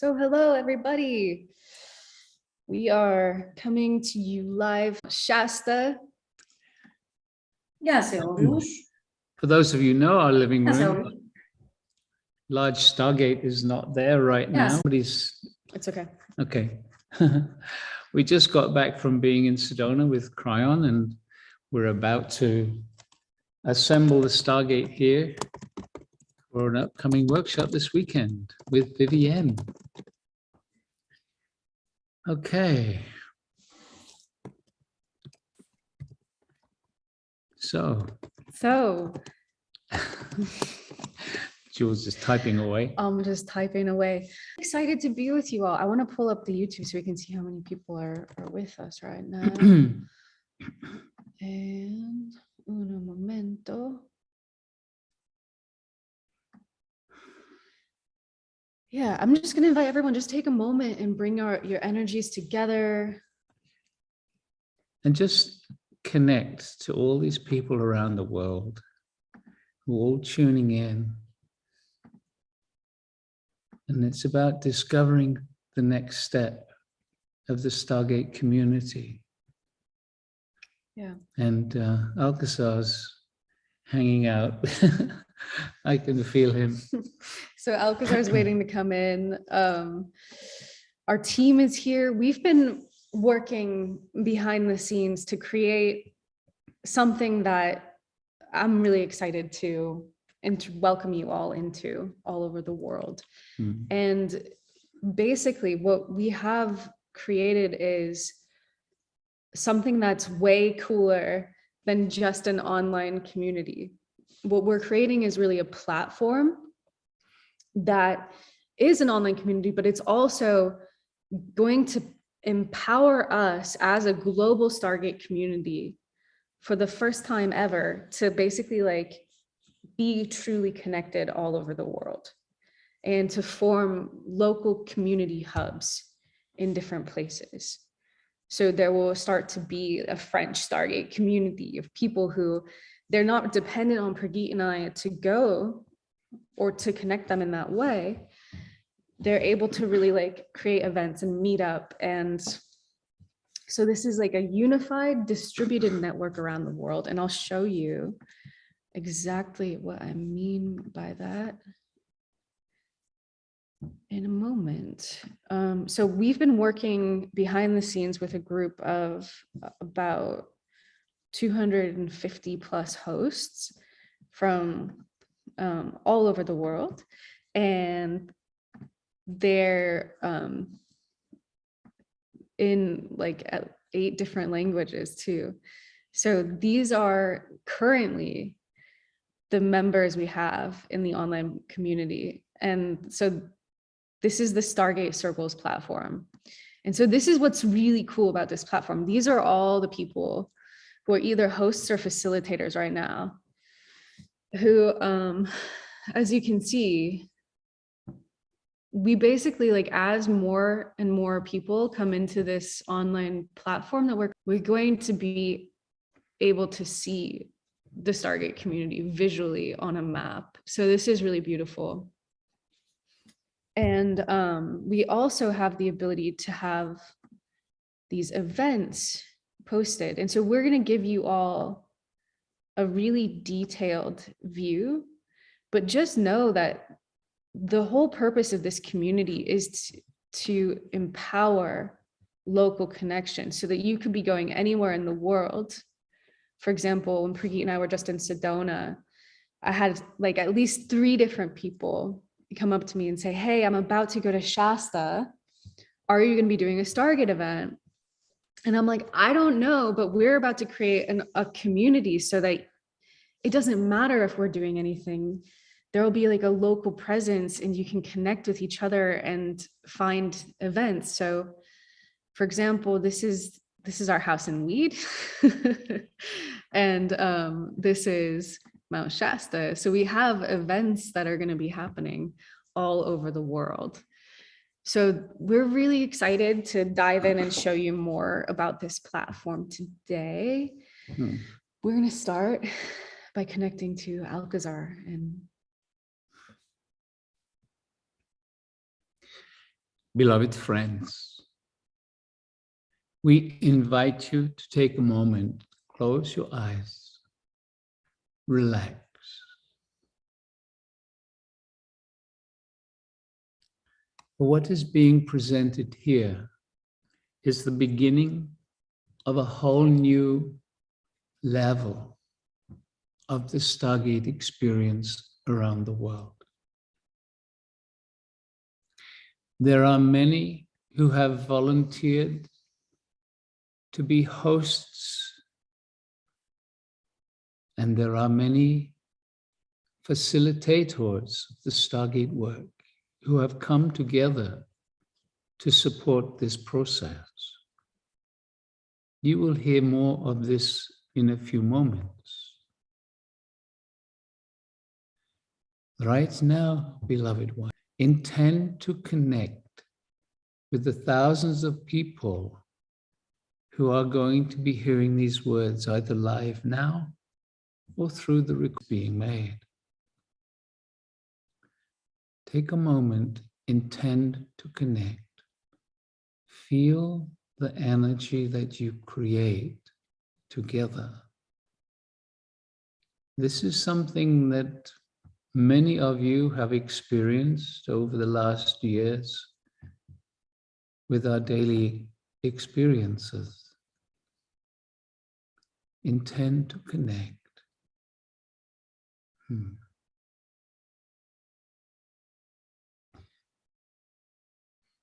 So hello, everybody. We are coming to you live. Shasta. For those of you who know our living room, large Stargate is not there right now. But It's okay. Okay. We just got back from being in Sedona with Cryon, and we're about to assemble the Stargate here for an upcoming workshop this weekend with Vivienne. Okay. So Jules is typing away. I'm just typing away. Excited to be with you all. I want to pull up the YouTube so we can see how many people are with us right now. And un momento. Yeah, I'm just going to invite everyone, just take a moment and bring your energies together. And just connect to all these people around the world who are all tuning in. And it's about discovering the next step of the Stargate community. Yeah. And Alcazar's hanging out. I can feel him. So Alcazar's waiting to come in. Our team is here. We've been working behind the scenes to create something that I'm really excited to welcome you all into all over the world. And basically what we have created is something that's way cooler than just an online community. What we're creating is really a platform that is an online community, but it's also going to empower us as a global Stargate community for the first time ever to basically like be truly connected all over the world and to form local community hubs in different places. So there will start to be a French Stargate community of people who they're not dependent on Prageet and I to go or to connect them in that way. They're able to really like create events and meet up. And so this is like a unified distributed network around the world. And I'll show you exactly what I mean by that in a moment. So we've been working behind the scenes with a group of about 250 plus hosts from all over the world. And they're in like 8 different languages too. So these are currently the members we have in the online community. And so this is the Stargate Circles platform. And so this is what's really cool about this platform. These are all the people who are either hosts or facilitators right now, who, as you can see, we basically like as more and more people come into this online platform that we're going to be able to see the Stargate community visually on a map. So this is really beautiful. And we also have the ability to have these events posted. And so we're going to give you all a really detailed view, but just know that the whole purpose of this community is to empower local connection so that you could be going anywhere in the world. For example, when Prageet and I were just in Sedona, I had like at least 3 different people come up to me and say, hey, I'm about to go to Shasta. Are you going to be doing a Stargate event? And I'm like, I don't know, but we're about to create a community so that it doesn't matter if we're doing anything. There will be like a local presence and you can connect with each other and find events. So for example, this is our house in Weed. And this is Mount Shasta. So we have events that are going to be happening all over the world. So we're really excited to dive in and show you more about this platform today. We're going to start by connecting to Alcazar. And beloved friends, we invite you to take a moment, close your eyes, relax. What is being presented here is the beginning of a whole new level of the Stargate experience around the world. There are many who have volunteered to be hosts, and there are many facilitators of the Stargate work who have come together to support this process. You will hear more of this in a few moments. Right now, beloved one, intend to connect with the thousands of people who are going to be hearing these words either live now or through the recording being made. Take a moment, intend to connect. Feel the energy that you create together. This is something that many of you have experienced over the last years with our daily experiences. Intend to connect.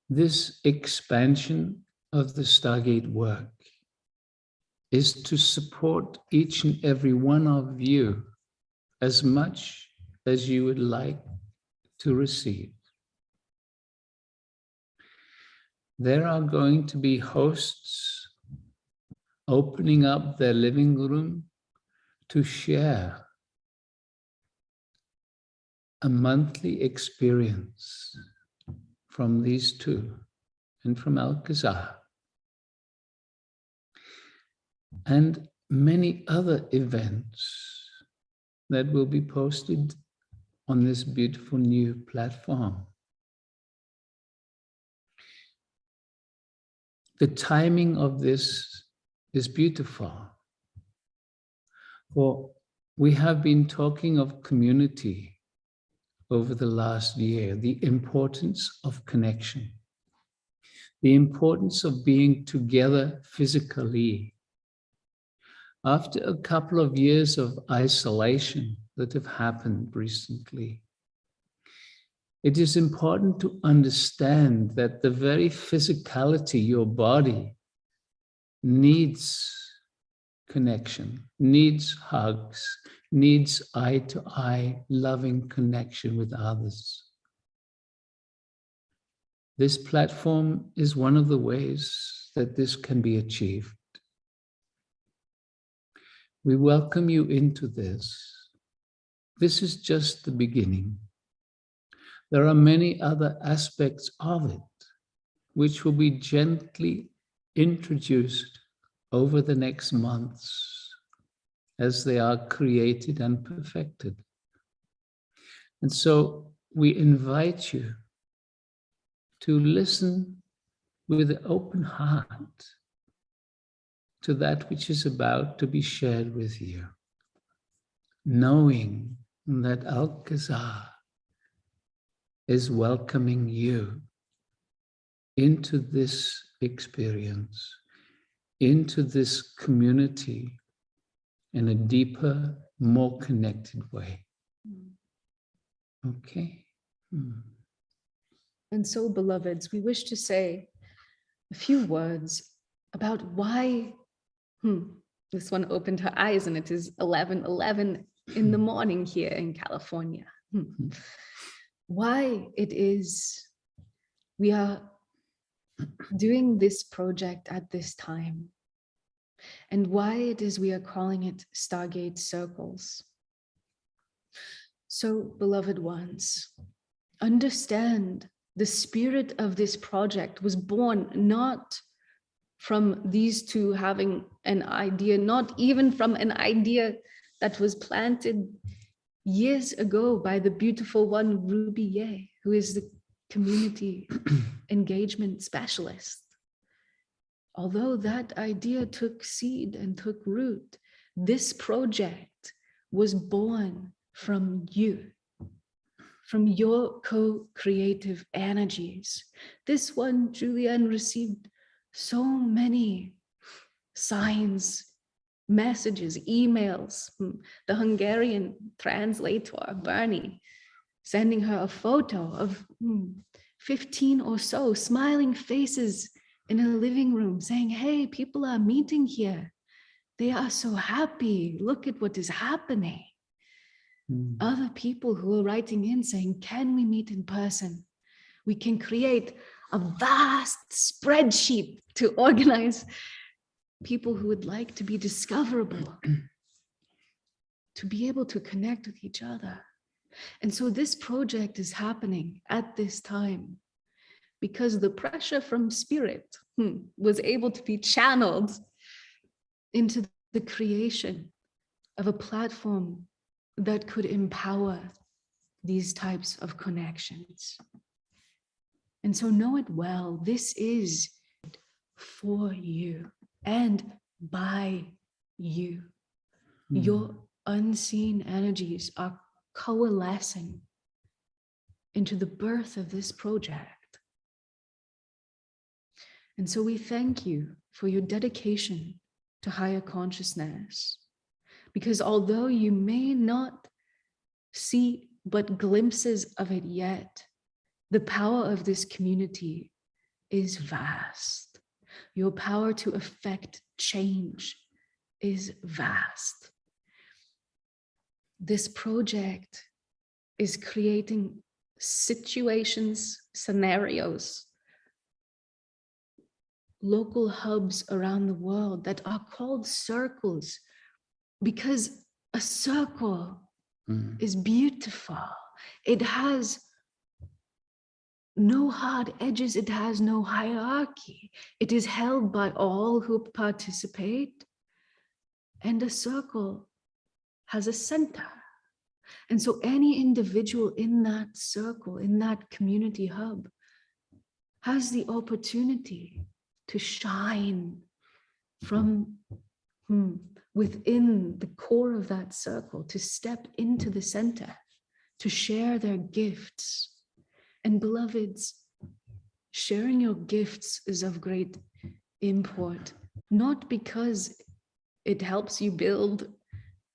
This expansion of the Stargate work is to support each and every one of you as much as you would like to receive. There are going to be hosts opening up their living room to share a monthly experience from these two and from Alcazar, and many other events that will be posted on this beautiful new platform. The timing of this is beautiful, for we have been talking of community over the last year, the importance of connection, the importance of being together physically. After a couple of years of isolation that have happened recently, it is important to understand that the very physicality, your body, needs connection, needs hugs, needs eye-to-eye loving connection with others. This platform is one of the ways that this can be achieved. We welcome you into this. This is just the beginning. There are many other aspects of it which will be gently introduced over the next months as they are created and perfected. And so we invite you to listen with an open heart to that which is about to be shared with you, knowing that Alcazar is welcoming you into this experience, into this community in a deeper, more connected way. Okay? And so, beloveds, we wish to say a few words about why this one opened her eyes, and it is 11:11 in the morning here in California. Why it is we are doing this project at this time, and why it is we are calling it Stargate Circles. So, beloved ones, understand the spirit of this project was born not from these two having an idea, not even from an idea that was planted years ago by the beautiful one, Ruby Ye, who is the community engagement specialist. Although that idea took seed and took root, this project was born from you, from your co-creative energies. This one, Julianne, received so many signs, messages, emails from the Hungarian translator, Bernie, sending her a photo of 15 or so smiling faces in a living room saying, hey, people are meeting here. They are so happy. Look at what is happening. Other people who are writing in saying, can we meet in person? We can create a vast spreadsheet to organize people who would like to be discoverable, to be able to connect with each other. And so this project is happening at this time because the pressure from spirit was able to be channeled into the creation of a platform that could empower these types of connections. And so know it well, this is for you and by you. Your unseen energies are coalescing into the birth of this project. And so we thank you for your dedication to higher consciousness, because although you may not see but glimpses of it yet, the power of this community is vast. Your power to affect change is vast. This project is creating situations, scenarios, local hubs around the world that are called circles, because a circle is beautiful. It has no hard edges. It has no hierarchy. It is held by all who participate. And a circle has a center. And so any individual in that circle, in that community hub, has the opportunity to shine from within the core of that circle, to step into the center, to share their gifts. And beloveds, sharing your gifts is of great import, not because it helps you build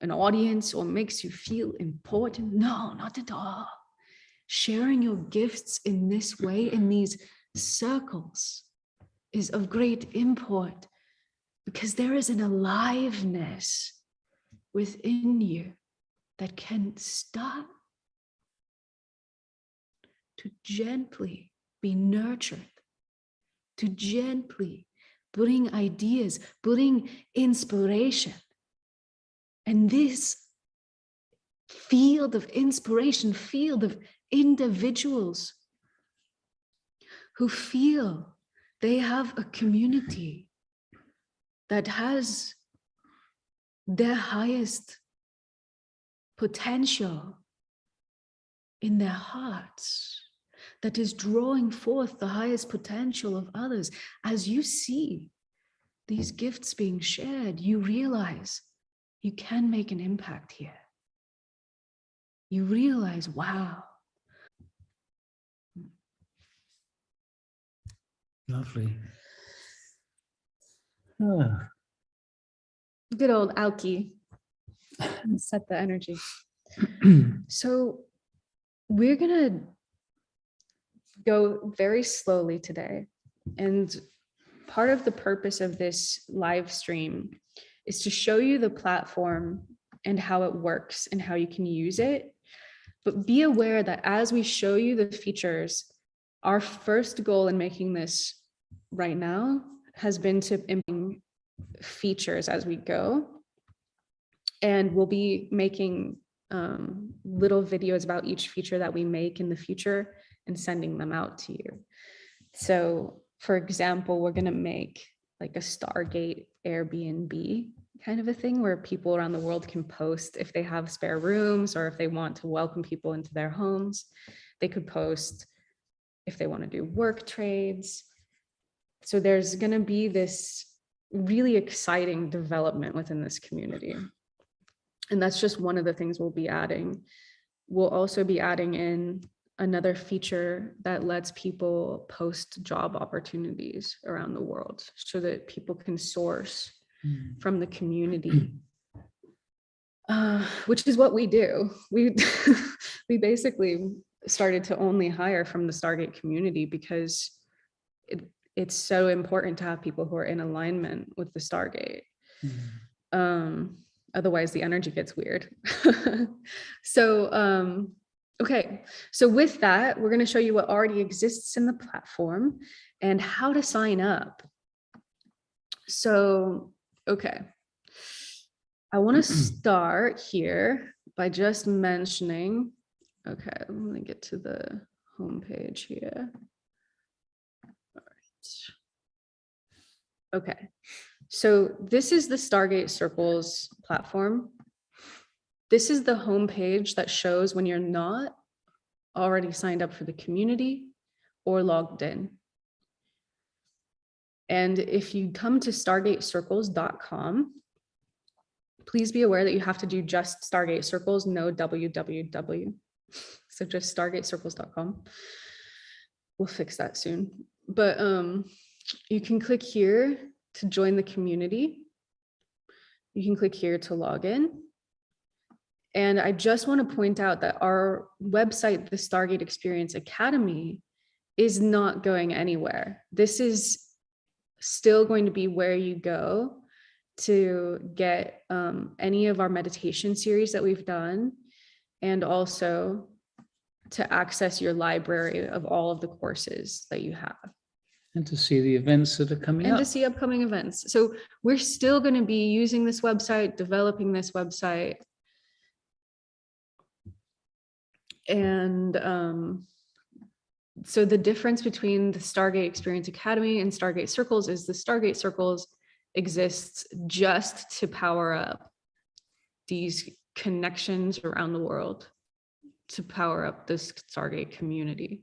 an audience or makes you feel important. No, not at all. Sharing your gifts in this way, in these circles, is of great import because there is an aliveness within you that can start to gently be nurtured, to gently bring ideas, bring inspiration. And this field of inspiration, field of individuals who feel they have a community that has their highest potential in their hearts, that is drawing forth the highest potential of others. As you see these gifts being shared, you realize you can make an impact here. You realize, wow. Lovely. Good old Alki. Set the energy. So we're gonna go very slowly today. And part of the purpose of this live stream is to show you the platform and how it works and how you can use it. But be aware that as we show you the features, our first goal in making this right now has been to implement features as we go. And we'll be making little videos about each feature that we make in the future and sending them out to you. So for example, we're gonna make like a Stargate Airbnb kind of a thing where people around the world can post if they have spare rooms or if they want to welcome people into their homes. They could post if they want to do work trades. So there's going to be this really exciting development within this community. And that's just one of the things we'll be adding. We'll also be adding in another feature that lets people post job opportunities around the world so that people can source from the community, which is what we do. We basically started to only hire from the Stargate community because it's so important to have people who are in alignment with the Stargate. Otherwise the energy gets weird. So, okay. So with that, we're going to show you what already exists in the platform and how to sign up. So, okay. I want to start here by just mentioning, okay, let me get to the homepage here. All right. Okay. So this is the Stargate Circles platform. This is the homepage that shows when you're not already signed up for the community or logged in. And if you come to stargatecircles.com, please be aware that you have to do just Stargate Circles, no www. So just stargatecircles.com. We'll fix that soon. But you can click here to join the community. You can click here to log in. And I just want to point out that our website, the Stargate Experience Academy, is not going anywhere. This is still going to be where you go to get any of our meditation series that we've done, and also to access your library of all of the courses that you have. And to see the events that are coming up. And to see upcoming events. So we're still going to be using this website, developing this website. And so the difference between the Stargate Experience Academy and Stargate Circles is the Stargate Circles exists just to power up these connections around the world, to power up this Stargate community.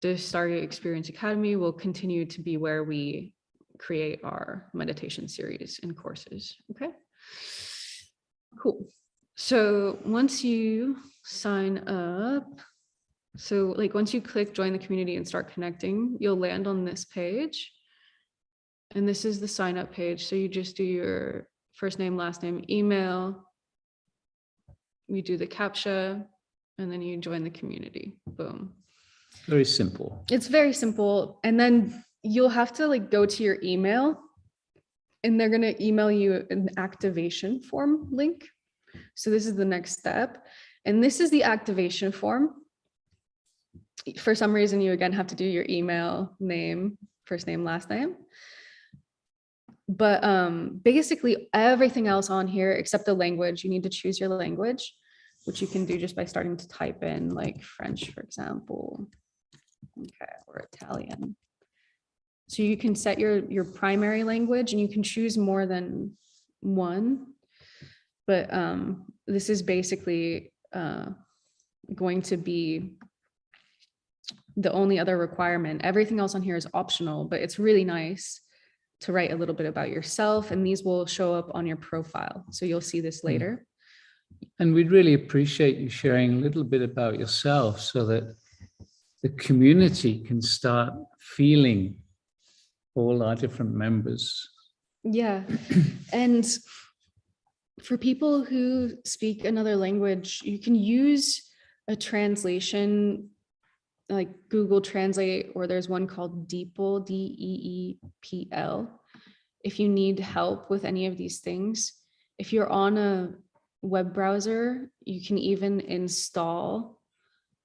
The Stargate Experience Academy will continue to be where we create our meditation series and courses. Okay, cool. So once you sign up, so like once you click join the community and start connecting, you'll land on this page. And this is the sign up page. So you just do your first name, last name, email. You do the CAPTCHA, and then you join the community. Boom. Very simple. It's very simple. And then you'll have to like go to your email, and they're going to email you an activation form link. So this is the next step. And this is the activation form. For some reason, you again have to do your email, name, first name, last name. But basically everything else on here except the language, you need to choose your language, which you can do just by starting to type in like French, for example, okay, or Italian. So you can set your primary language, and you can choose more than one. But this is basically going to be the only other requirement. Everything else on here is optional, but it's really nice to write a little bit about yourself, and these will show up on your profile. So you'll see this later. And we'd really appreciate you sharing a little bit about yourself so that the community can start feeling all our different members. Yeah. And for people who speak another language, you can use a translation like Google Translate, or there's one called DeepL, D-E-E-P-L. If you need help with any of these things, if you're on a web browser, you can even install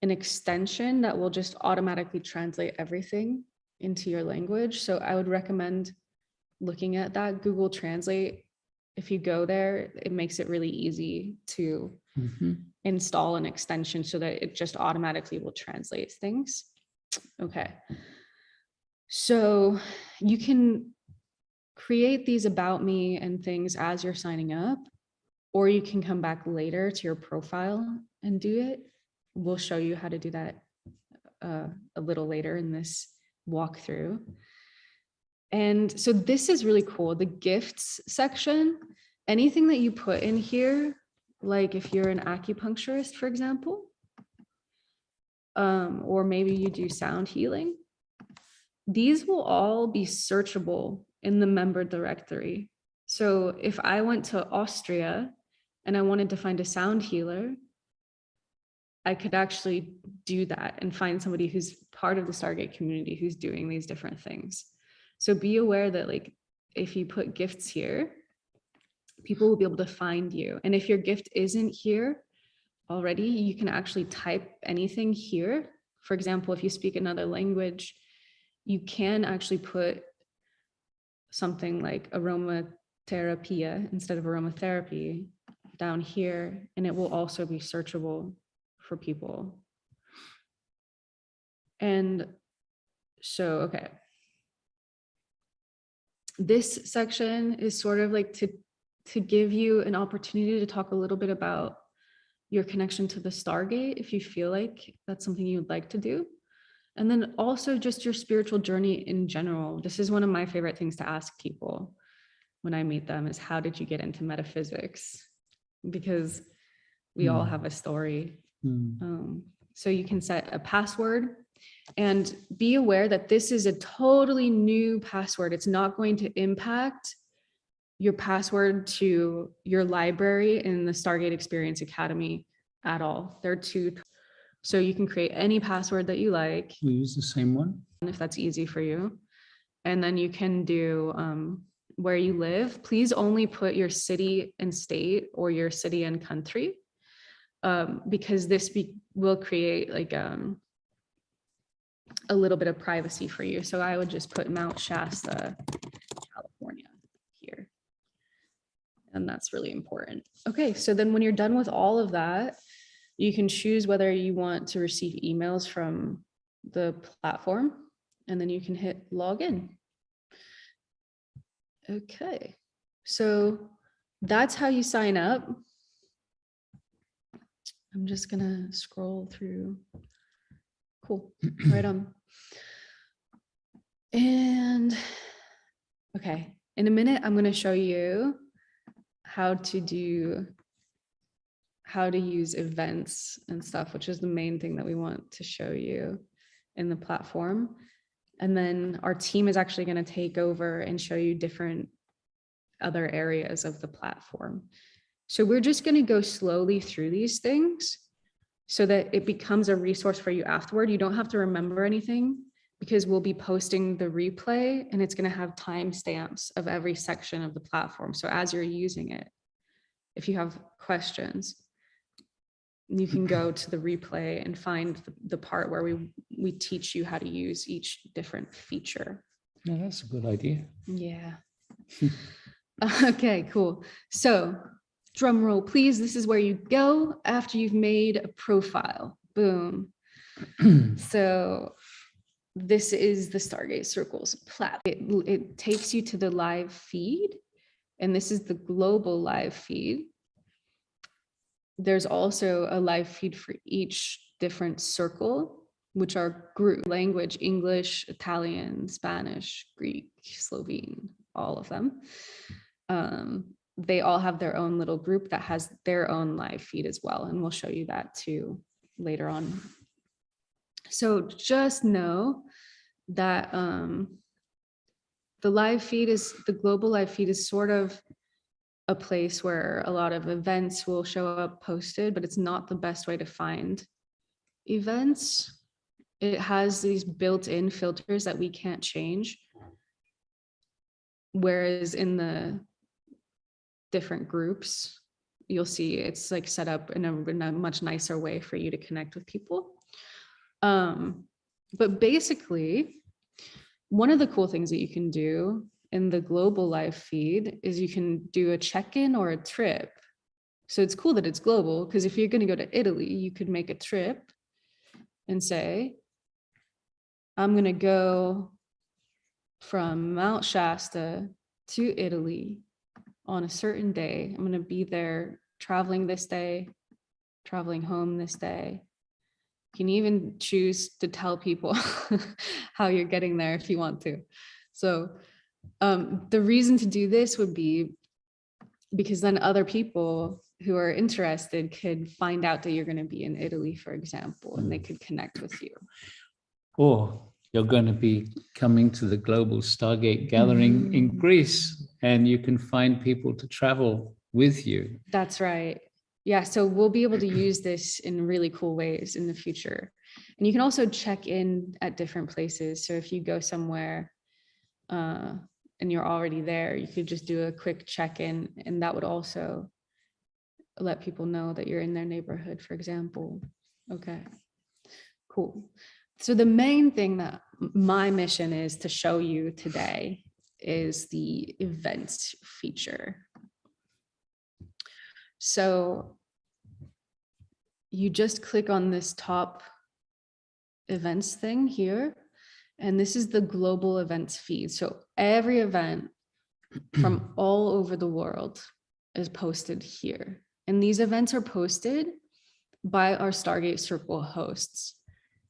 an extension that will just automatically translate everything into your language. So I would recommend looking at that. Google Translate, if you go there, it makes it really easy to install an extension so that it just automatically will translate things. Okay. So you can create these about me and things as you're signing up, or you can come back later to your profile and do it. We'll show you how to do that a little later in this walkthrough. And so this is really cool. The gifts section, anything that you put in here, like if you're an acupuncturist, for example, or maybe you do sound healing, these will all be searchable in the member directory. So if I went to Austria and I wanted to find a sound healer, I could actually do that and find somebody who's part of the Stargate community who's doing these different things. So be aware that like, if you put gifts here, people will be able to find you. And if your gift isn't here already, you can actually type anything here. For example, if you speak another language, you can actually put something like aromatherapia instead of aromatherapy down here, and it will also be searchable for people. And so, okay. This section is sort of like to give you an opportunity to talk a little bit about your connection to the Stargate, if you feel like that's something you'd like to do. And then also just your spiritual journey in general. This is one of my favorite things to ask people when I meet them is, how did you get into metaphysics? Because we all have a story. So you can set a password and be aware that this is a totally new password. It's not going to impact your password to your library in the Stargate Experience Academy at all. They're two. So you can create any password that you like. We use the same one. If that's easy for you. And then you can do where you live. Please only put your city and state or your city and country, because this will create like a little bit of privacy for you. So I would just put Mount Shasta, California here. And that's really important. Okay, so then when you're done with all of that, you can choose whether you want to receive emails from the platform, and then you can hit login. Okay, so that's how you sign up. I'm just gonna scroll through. Cool, right on. And okay, in a minute, I'm gonna show you how to use events and stuff, which is the main thing that we want to show you in the platform. And then our team is actually going to take over and show you different other areas of the platform. So we're just going to go slowly through these things so that it becomes a resource for you afterward. You don't have to remember anything because we'll be posting the replay and it's going to have timestamps of every section of the platform. So as you're using it, if you have questions, you can go to the replay and find the part where we teach you how to use each different feature. Yeah, that's a good idea. Yeah. Okay, cool. So drum roll, please. This is where you go after you've made a profile. Boom. So this is the Stargate Circles platform. It takes you to the live feed, and this is the global live feed. There's also a live feed for each different circle, which are group language, English, Italian, Spanish, Greek, Slovene, all of them. They all have their own little group that has their own live feed as well. And we'll show you that too later on. So just know that the global live feed is sort of a place where a lot of events will show up posted, but it's not the best way to find events. It has these built-in filters that we can't change. Whereas in the different groups, you'll see it's like set up in a much nicer way for you to connect with people. But basically, one of the cool things that you can do in the global live feed is you can do a check-in or a trip. So it's cool that it's global, because if you're going to go to Italy, you could make a trip and say, I'm going to go from Mount Shasta to Italy on a certain day. I'm going to be there traveling this day, traveling home this day. You can even choose to tell people how you're getting there if you want to. So the reason to do this would be because then other people who are interested could find out that you're going to be in Italy, for example, and they could connect with you. Or you're going to be coming to the global Stargate gathering in Greece, and you can find people to travel with you. That's right. Yeah, so we'll be able to use this in really cool ways in the future. And you can also check in at different places. So if you go somewhere and you're already there, you could just do a quick check-in, and that would also let people know that you're in their neighborhood, for example. Okay, cool. So the main thing that my mission is to show you today is the events feature. So you just click on this top events thing here, and this is the global events feed. So every event from all over the world is posted here. And these events are posted by our Stargate Circle hosts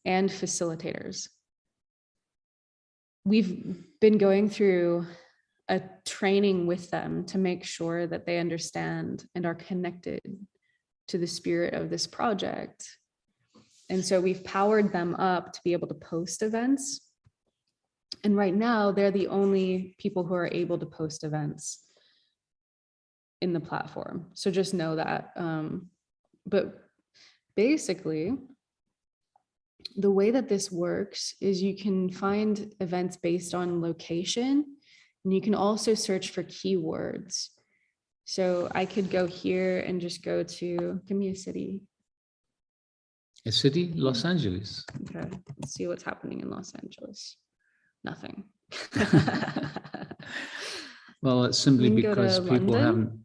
and facilitators. We've been going through a training with them to make sure that they understand and are connected to the spirit of this project. And so we've powered them up to be able to post events. And right now, they're the only people who are able to post events in the platform. So just know that. But basically, the way that this works is you can find events based on location, and you can also search for keywords. So I could go here and just go to, give me a city. A city, Los Angeles. Okay, let's see what's happening in Los Angeles. Nothing. Well, it's simply We can go because to people London. haven't.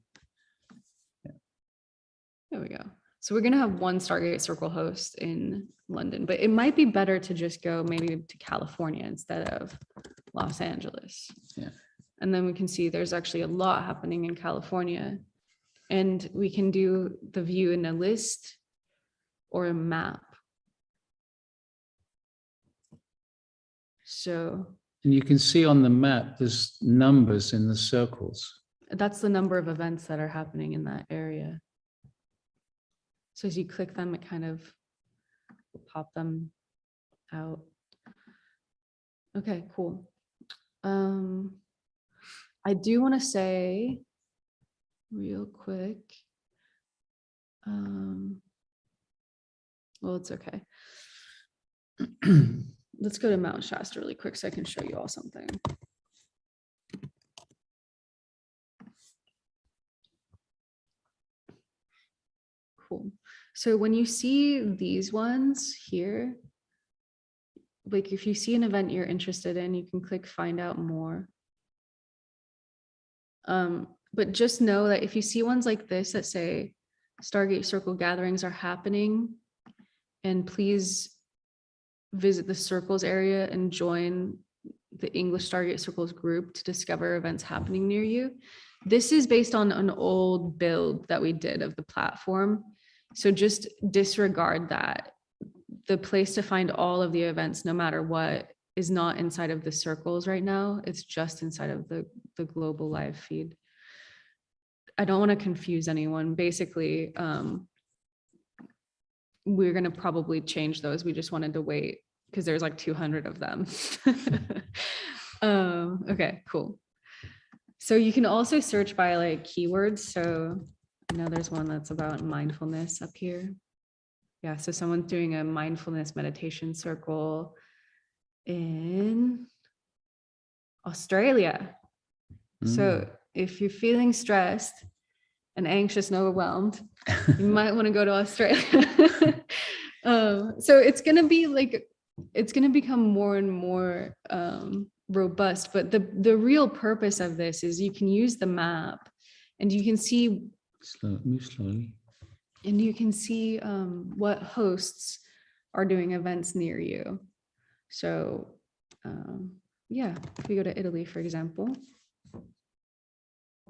There we go. So we're going to have one Stargate Circle host in London, but it might be better to just go maybe to California instead of Los Angeles. Yeah. And then we can see there's actually a lot happening in California, and we can do the view in a list or a map. So. And you can see on the map, there's numbers in the circles. That's the number of events that are happening in that area. So as you click them, it kind of will pop them out. Okay, cool. I do want to say real quick, well, it's okay. Let's go to Mount Shasta really quick so I can show you all something. Cool. So when you see these ones here, like if you see an event you're interested in, you can click find out more. But just know that if you see ones like this that say Stargate Circle gatherings are happening, and please visit the circles area and join the English Stargate Circles group to discover events happening near you. This is based on an old build that we did of the platform. So just disregard that. The place to find all of the events, no matter what, is not inside of the circles right now. It's just inside of the global live feed. I don't want to confuse anyone. Basically, we're going to probably change those. We just wanted to wait because there's like 200 of them. Okay, cool. So you can also search by like keywords. So I know there's one that's about mindfulness up here. Yeah, so someone's doing a mindfulness meditation circle in Australia. So if you're feeling stressed and anxious and overwhelmed, you might want to go to Australia. So it's going to be like, it's going to become more and more robust. But the real purpose of this is you can use the map and you can see. Move slowly. And you can see what hosts are doing events near you. So yeah, if we go to Italy, for example,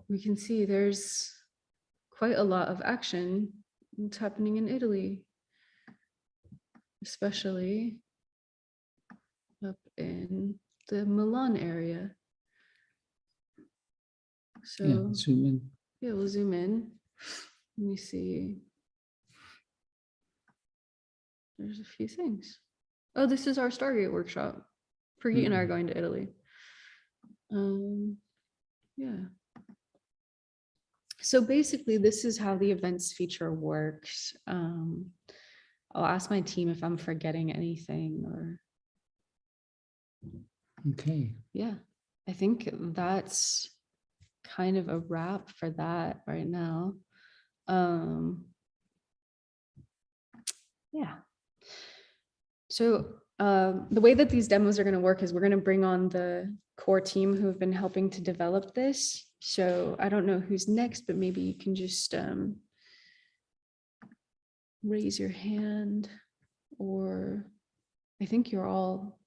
we can see there's quite a lot of action that's happening in Italy. especially up in the Milan area. So Yeah, zoom in. yeah, we'll zoom in. Let me see. There's a few things. Oh, this is our Stargate workshop. Preet and I are going to Italy. Yeah. So basically, this is how the events feature works. I'll ask my team if I'm forgetting anything or. Okay. Yeah, I think that's kind of a wrap for that right now. Yeah. So the way that these demos are going to work is we're going to bring on the core team who have been helping to develop this. So I don't know who's next, but maybe you can just raise your hand, or I think you're all,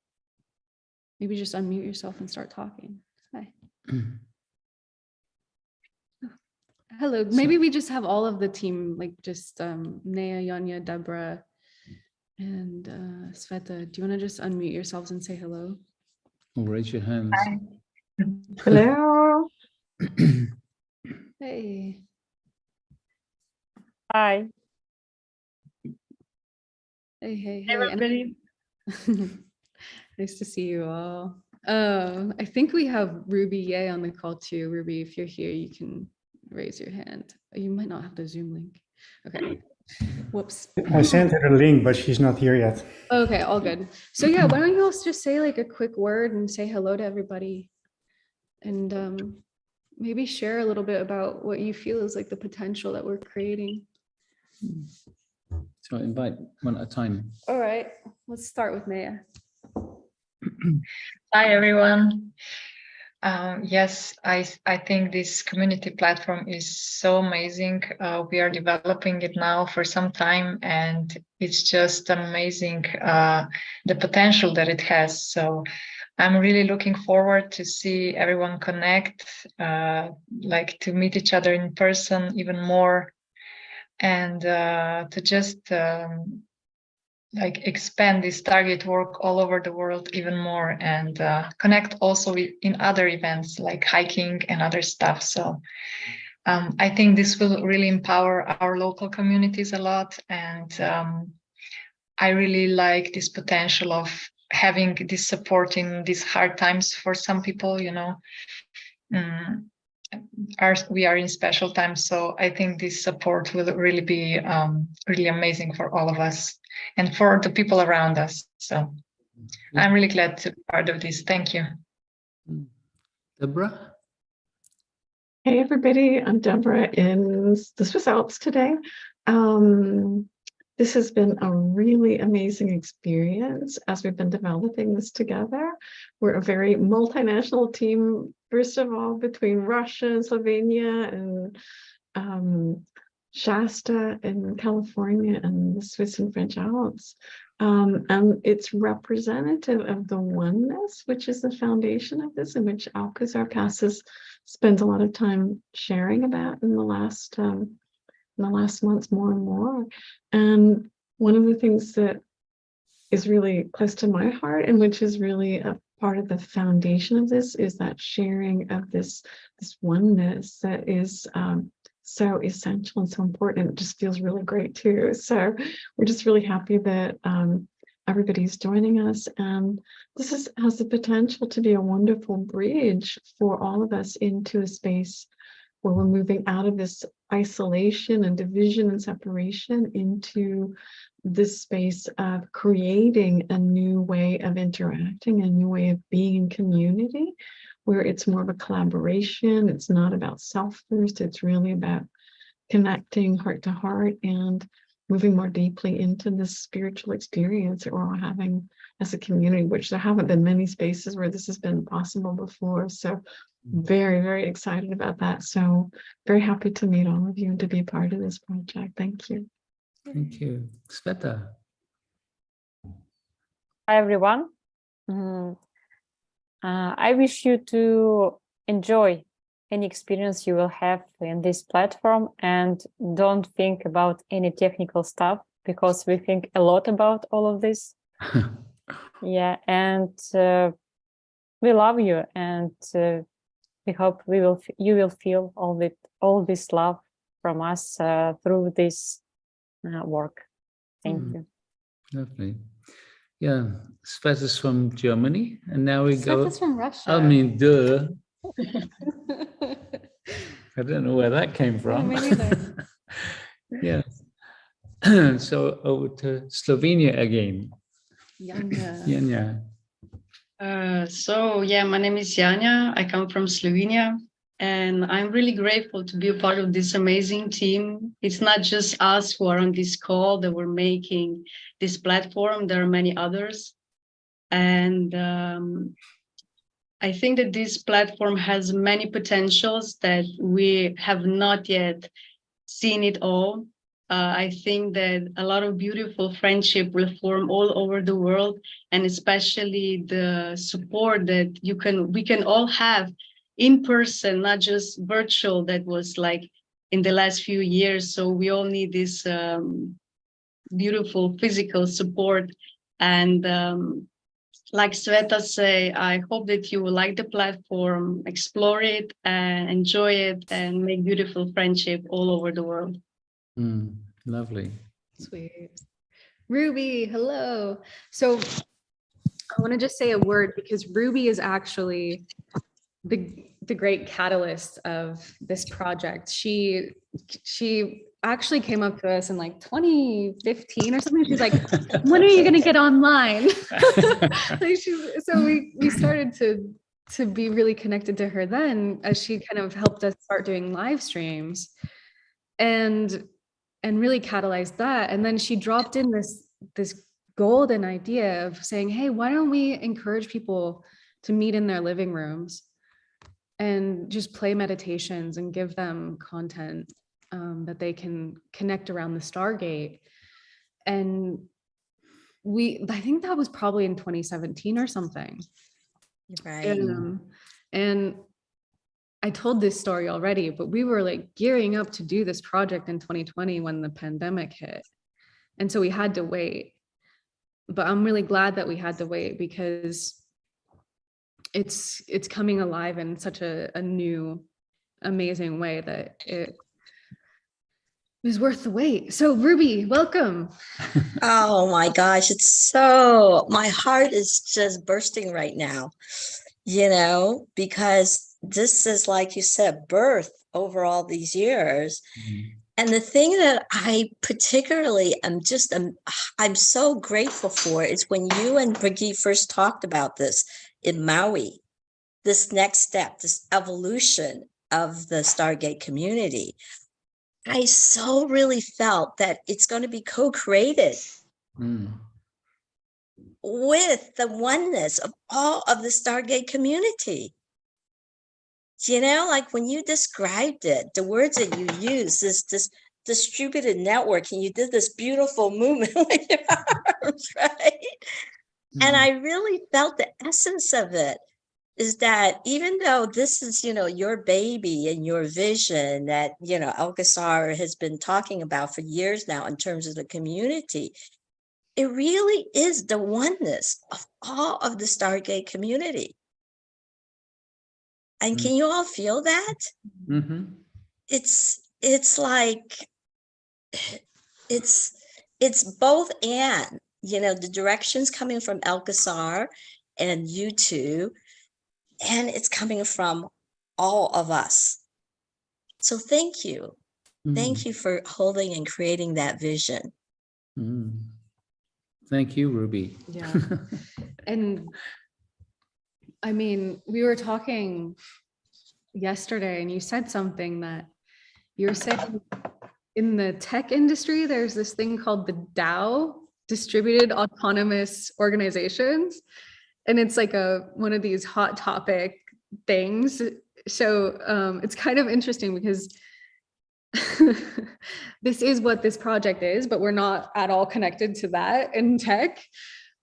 maybe just unmute yourself and start talking. Hi. Hello, maybe we just have all of the team, like just Nea, Yanya, Deborah, and Sveta. Do you want to just unmute yourselves and say hello? Or raise your hands. Hi. Hello. Hey. Hi. Hey. Everybody. Nice to see you all. I think we have Ruby Ye on the call too. Ruby, if you're here, you can raise your hand. You might not have the Zoom link. Okay. Whoops. I sent her the link, but she's not here yet. Okay, all good. So yeah, why don't you all just say like a quick word and say hello to everybody, and maybe share a little bit about what you feel is like the potential that we're creating. So invite one at a time. All right, let's start with Nea. Hi, everyone. Yes, I think this community platform is so amazing. We are developing it now for some time, and it's just amazing the potential that it has. So I'm really looking forward to see everyone connect, like to meet each other in person even more, and to just like expand this Stargate work all over the world even more, and connect also in other events like hiking and other stuff. So I think this will really empower our local communities a lot. And I really like this potential of having this support in these hard times for some people, you know. We are in special times, so I think this support will really be really amazing for all of us and for the people around us. So I'm really glad to be part of this. Thank you. Deborah? Hey everybody, I'm Deborah in the Swiss Alps today. This has been a really amazing experience as we've been developing this together. We're a very multinational team, first of all, between Russia and Slovenia and Shasta in California and the Swiss and French Alps. And it's representative of the oneness, which is the foundation of this, in which Alcazar Casas spends a lot of time sharing about in the last months more and more. And one of the things that is really close to my heart, and which is really a part of the foundation of this, is that sharing of this oneness that is so essential and so important. It just feels really great too. So we're just really happy that everybody's joining us, and this has the potential to be a wonderful bridge for all of us into a space where we're moving out of this isolation and division and separation into this space of creating a new way of interacting, a new way of being in community, where it's more of a collaboration. It's not about self first. It's really about connecting heart to heart and moving more deeply into this spiritual experience that we're all having as a community, which there haven't been many spaces where this has been possible before. So very, very excited about that. So very happy to meet all of you and to be a part of this project. Thank you. Thank you. Sveta? Hi, everyone. I wish you to enjoy any experience you will have in this platform, and don't think about any technical stuff. because we think a lot about all of this. Yeah, and we love you, and we hope you will feel all this love from us through this work. Thank you. Lovely. Yeah, Sveta's from Germany, and now we go. Sveta's from Russia. I mean, duh. I don't know where that came from. me neither. Yeah. So over to Slovenia again. Janja. Janja. So yeah, my name is Janja. I come from Slovenia, and I'm really grateful to be a part of this amazing team. It's not just us who are on this call that we're making this platform. There are many others. And I think that this platform has many potentials that we have not yet seen it all. I think that a lot of beautiful friendship will form all over the world, and especially the support that we can all have in person, not just virtual, that was like in the last few years. So we all need this beautiful physical support. And like Sveta say, I hope that you will like the platform, explore it and enjoy it, and make beautiful friendship all over the world. Lovely. Sweet. Ruby, hello. So I want to just say a word, because Ruby is actually the great catalyst of this project. She actually came up to us in like 2015 or something. She's like, when are you going to get online? So we started to be really connected to her then, as she kind of helped us start doing live streams and really catalyzed that. And then she dropped in this golden idea of saying, hey, why don't we encourage people to meet in their living rooms and just play meditations and give them content that they can connect around the Stargate. And I think that was probably in 2017 or something. Right. And I told this story already, but we were like gearing up to do this project in 2020 when the pandemic hit. And so we had to wait. But I'm really glad that we had to wait, because it's coming alive in such a new, amazing way that it was worth the wait. So Ruby, welcome. Oh my gosh, my heart is just bursting right now, because this is, like you said, birth over all these years. And the thing that I particularly I'm so grateful for is when you and Brigitte first talked about this in Maui, this next step, this evolution of the Stargate community. I so really felt that it's going to be co-created with the oneness of all of the Stargate community. Like when you described it, the words that you used, this distributed network, and you did this beautiful movement with your arms, right? And I really felt the essence of it is that even though this is, your baby and your vision that, Alcazar has been talking about for years now in terms of the community, it really is the oneness of all of the Stargate community. And can you all feel that? It's like, it's both and, the directions coming from Alcazar and you two, and it's coming from all of us. So thank you. Thank you for holding and creating that vision. Thank you, Ruby. Yeah. And I mean, we were talking yesterday and you said something that you were saying in the tech industry, there's this thing called the DAO, Distributed Autonomous Organizations. And it's like one of these hot topic things. So it's kind of interesting because this is what this project is, but we're not at all connected to that in tech.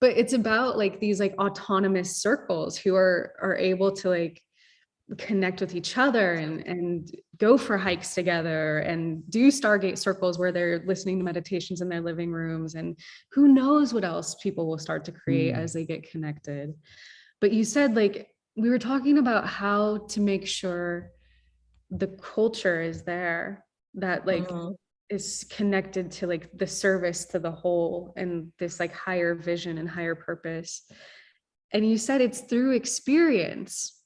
But it's about like these like autonomous circles who are able to like connect with each other and go for hikes together and do Stargate Circles where they're listening to meditations in their living rooms. And who knows what else people will start to create as they get connected. But you said, like, we were talking about how to make sure the culture is there, that like is connected to like the service to the whole and this like higher vision and higher purpose. And you said it's through experience.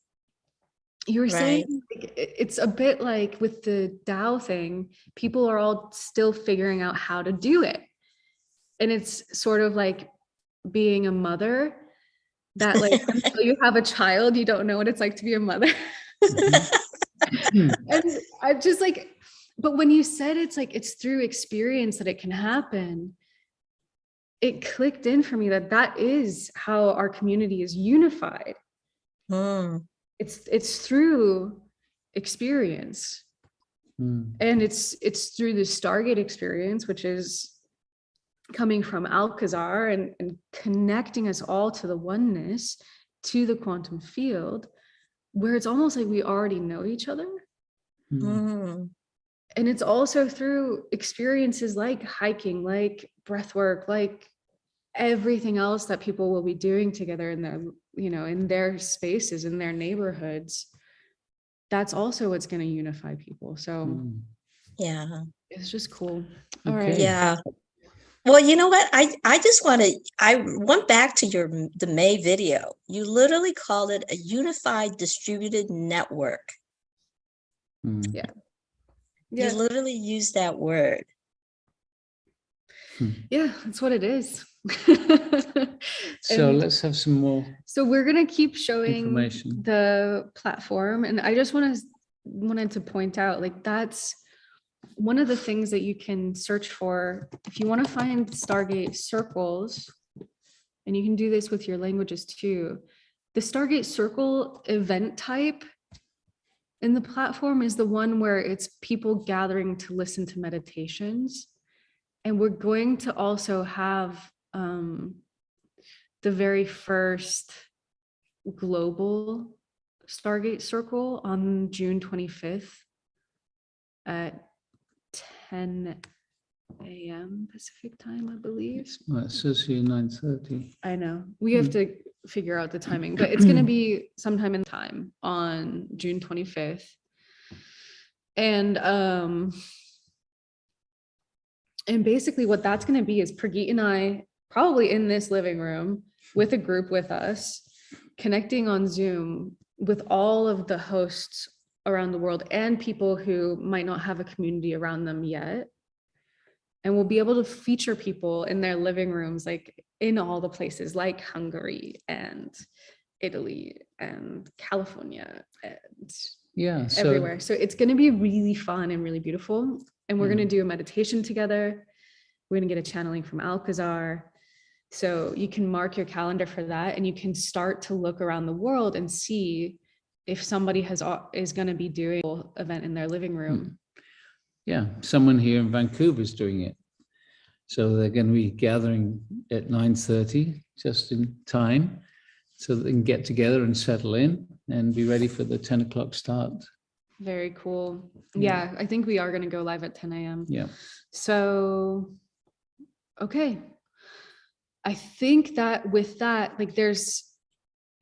You were saying like, it's a bit like with the Tao thing, people are all still figuring out how to do it. And it's sort of like being a mother, that like until you have a child, you don't know what it's like to be a mother. And I just like, but when you said it's like it's through experience that it can happen, it clicked in for me that that is how our community is unified. It's through experience. And it's through the Stargate experience, which is coming from Alcazar and connecting us all to the oneness, to the quantum field, where it's almost like we already know each other. And it's also through experiences like hiking, like breath work, like everything else that people will be doing together in their, you know, in their spaces, in their neighborhoods. That's also what's going to unify people. So yeah, it's just cool. Okay. All right. yeah. Well, you know what? I just want to, I went back to the May video. You literally called it a unified distributed network. Yeah. You literally used that word. Yeah, that's what it is. So And let's have some more. so we're going to keep showing information. the platform. And I just wanted to point out, like, that's one of the things that you can search for if you want to find Stargate Circles, and you can do this with your languages too. The Stargate Circle event type in the platform is the one where it's people gathering to listen to meditations. And we're going to also have the very first global Stargate Circle on June 25th at 10 a.m. Pacific time, I believe. Well, it says here 9:30. I know. We have to figure out the timing, but it's going to be sometime in time on June 25th. And basically what that's going to be is Prageet and I probably in this living room with a group with us, connecting on Zoom with all of the hosts around the world and people who might not have a community around them yet. And we'll be able to feature people in their living rooms, like in all the places like Hungary and Italy and California and everywhere. So it's going to be really fun and really beautiful. And we're going to do a meditation together. We're going to get a channeling from Alcazar. So you can mark your calendar for that, and you can start to look around the world and see if somebody is going to be doing an event in their living room. Yeah, someone here in Vancouver is doing it. So they're going to be gathering at 9:30, just in time, so they can get together and settle in and be ready for the 10 o'clock start. Very cool. Yeah, I think we are going to go live at 10 a.m. Yeah. So, okay. I think that with that, like, there's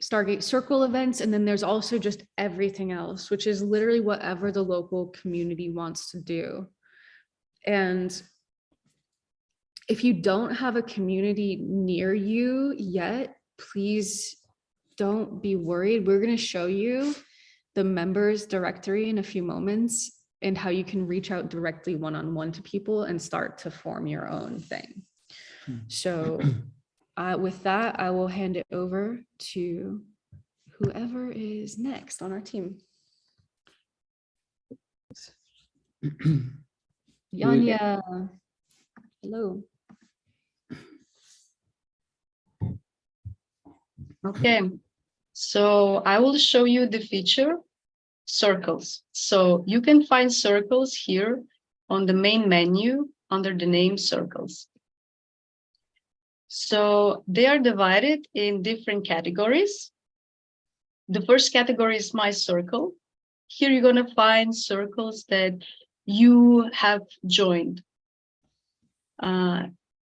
Stargate Circle events, and then there's also just everything else, which is literally whatever the local community wants to do. And if you don't have a community near you yet, please don't be worried. We're going to show you the members directory in a few moments and how you can reach out directly one-on-one to people and start to form your own thing. So with that, I will hand it over to whoever is next on our team. Yanya, hello. Okay, so I will show you the feature circles. So you can find circles here on the main menu under the name circles. So they are divided in different categories. The first category is My Circle. Here you're going to find circles that you have joined.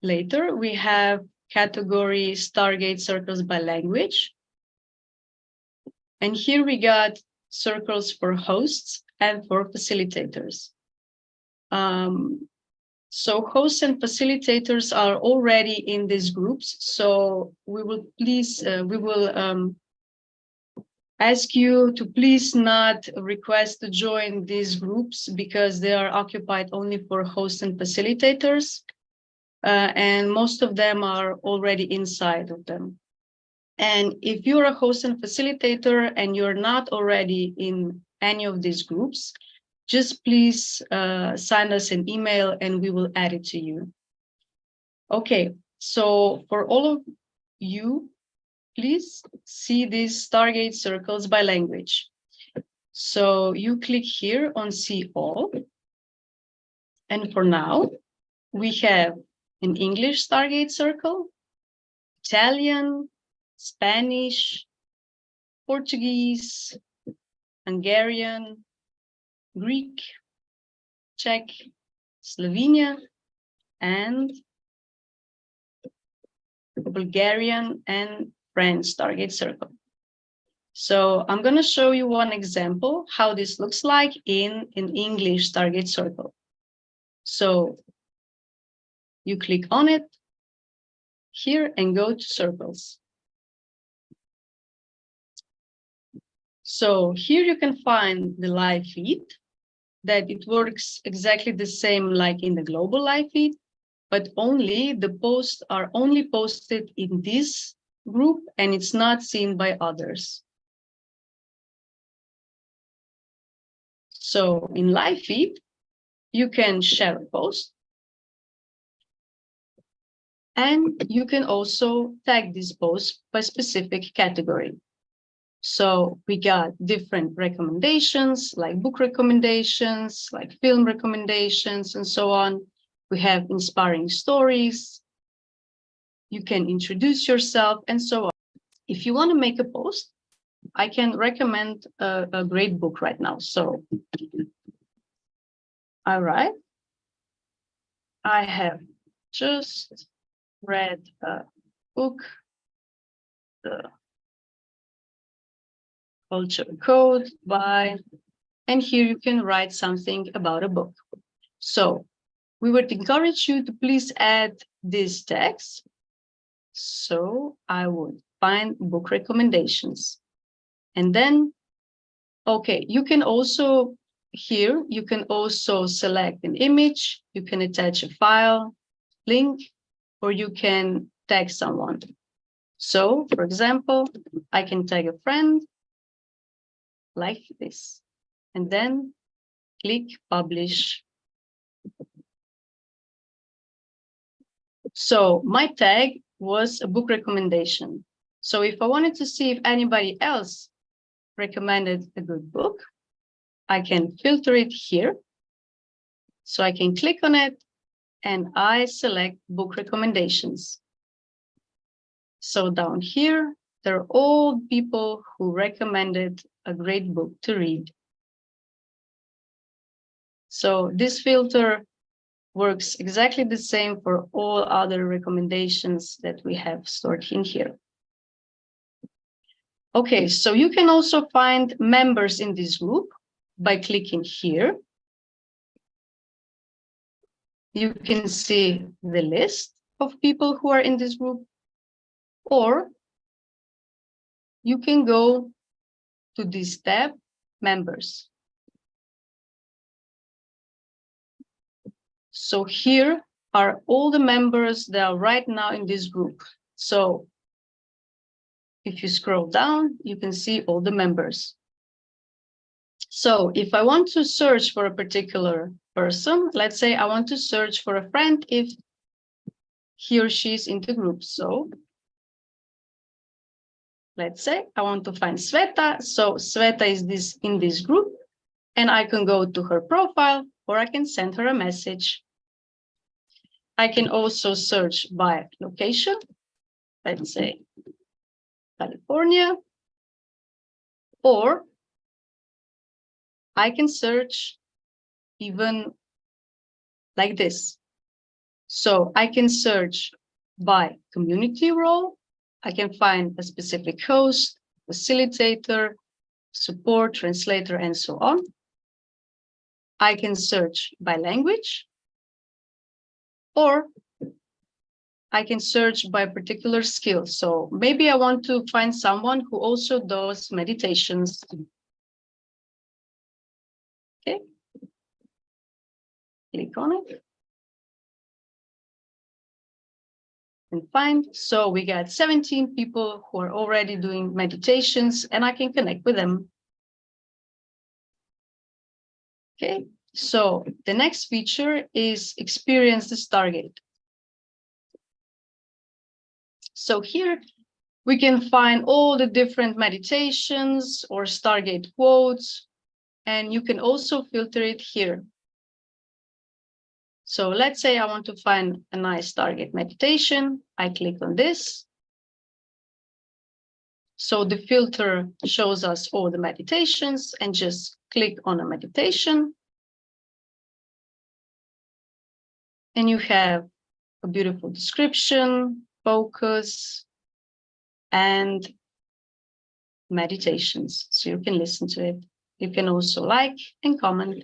Later, we have category Stargate Circles by language. And here we got circles for hosts and for facilitators. So hosts and facilitators are already in these groups. So we will ask you to please not request to join these groups because they are occupied only for hosts and facilitators. And most of them are already inside of them. And if you're a host and facilitator and you're not already in any of these groups, just please send us an email and we will add it to you. Okay, so for all of you, please see these Stargate Circles by language. So you click here on See All. And for now, we have an English Stargate Circle, Italian, Spanish, Portuguese, Hungarian, Greek, Czech, Slovenia, and Bulgarian and French Stargate Circle. So I'm going to show you one example how this looks like in an English Stargate Circle. So you click on it here and go to circles. So here you can find the live feed, that it works exactly the same like in the global live feed, but only the posts are only posted in this group and it's not seen by others. So in live feed, you can share a post and you can also tag this post by specific category. So we got different recommendations, like book recommendations, like film recommendations, and so on. We have inspiring stories. You can introduce yourself and so on. If you want to make a post, I can recommend a great book right now. So, all right. I have just read a book, The Culture Code by, and here you can write something about a book. So we would encourage you to please add this text. So I would find book recommendations. And then, okay, you can also, here, you can also select an image, you can attach a file, link, or you can tag someone. So, for example, I can tag a friend like this, and then click publish. So my tag was a book recommendation. So if I wanted to see if anybody else recommended a good book, I can filter it here. So I can click on it and I select book recommendations. So down here, there are all people who recommended a great book to read. So this filter works exactly the same for all other recommendations that we have stored in here. Okay, so you can also find members in this group by clicking here. You can see the list of people who are in this group, or you can go to this tab, members. So here are all the members that are right now in this group. So if you scroll down, you can see all the members. So if I want to search for a particular person, let's say I want to search for a friend if he or she is in the group. So let's say I want to find Sveta. So Sveta is in this group, and I can go to her profile or I can send her a message. I can also search by location, let's say California. Or I can search even like this. So I can search by community role. I can find a specific host, facilitator, support, translator, and so on. I can search by language, or I can search by particular skill. So maybe I want to find someone who also does meditations. Okay. Click on it. And find. So we got 17 people who are already doing meditations, and I can connect with them. Okay, so the next feature is experience the Stargate. So here we can find all the different meditations or Stargate quotes, and you can also filter it here. So let's say I want to find a nice Stargate meditation. I click on this. So the filter shows us all the meditations, and just click on a meditation. And you have a beautiful description, focus, and meditations. So you can listen to it. You can also like and comment.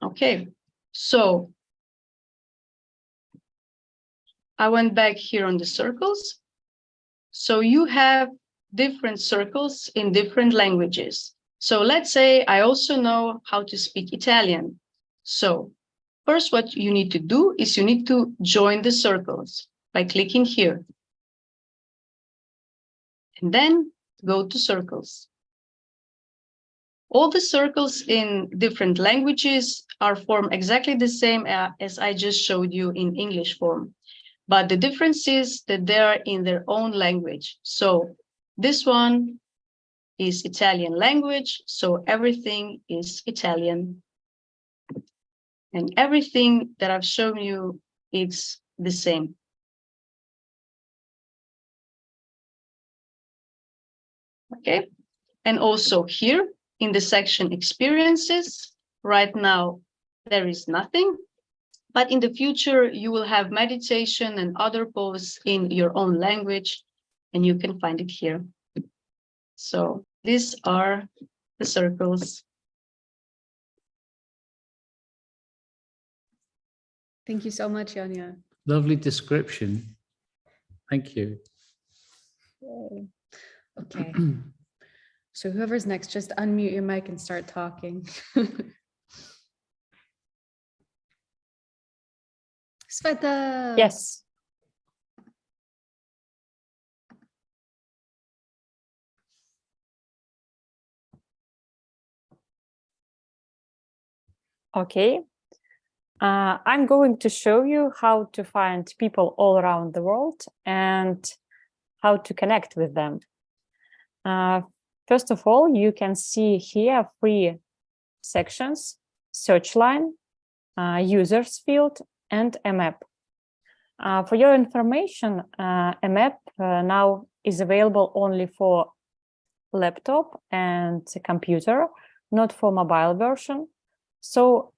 Okay, so I went back here on the circles. So you have different circles in different languages. So let's say I also know how to speak Italian. So first, what you need to do is you need to join the circles by clicking here. And then go to circles. All the circles in different languages are formed exactly the same as I just showed you in English form. But the difference is that they are in their own language. So this one is Italian language, so everything is Italian. And everything that I've shown you, it's the same. Okay, and also here in the section experiences, right now there is nothing, but in the future you will have meditation and other posts in your own language, and you can find it here. So these are the circles. Thank you so much, Yanya. Lovely description. Thank you. Okay. So whoever's next, just unmute your mic and start talking. Sveta. Yes. Okay. I'm going to show you how to find people all around the world and how to connect with them. First of all, you can see here 3 sections: search line, users field, and a map. For your information, a map now is available only for laptop and computer, not for mobile version. So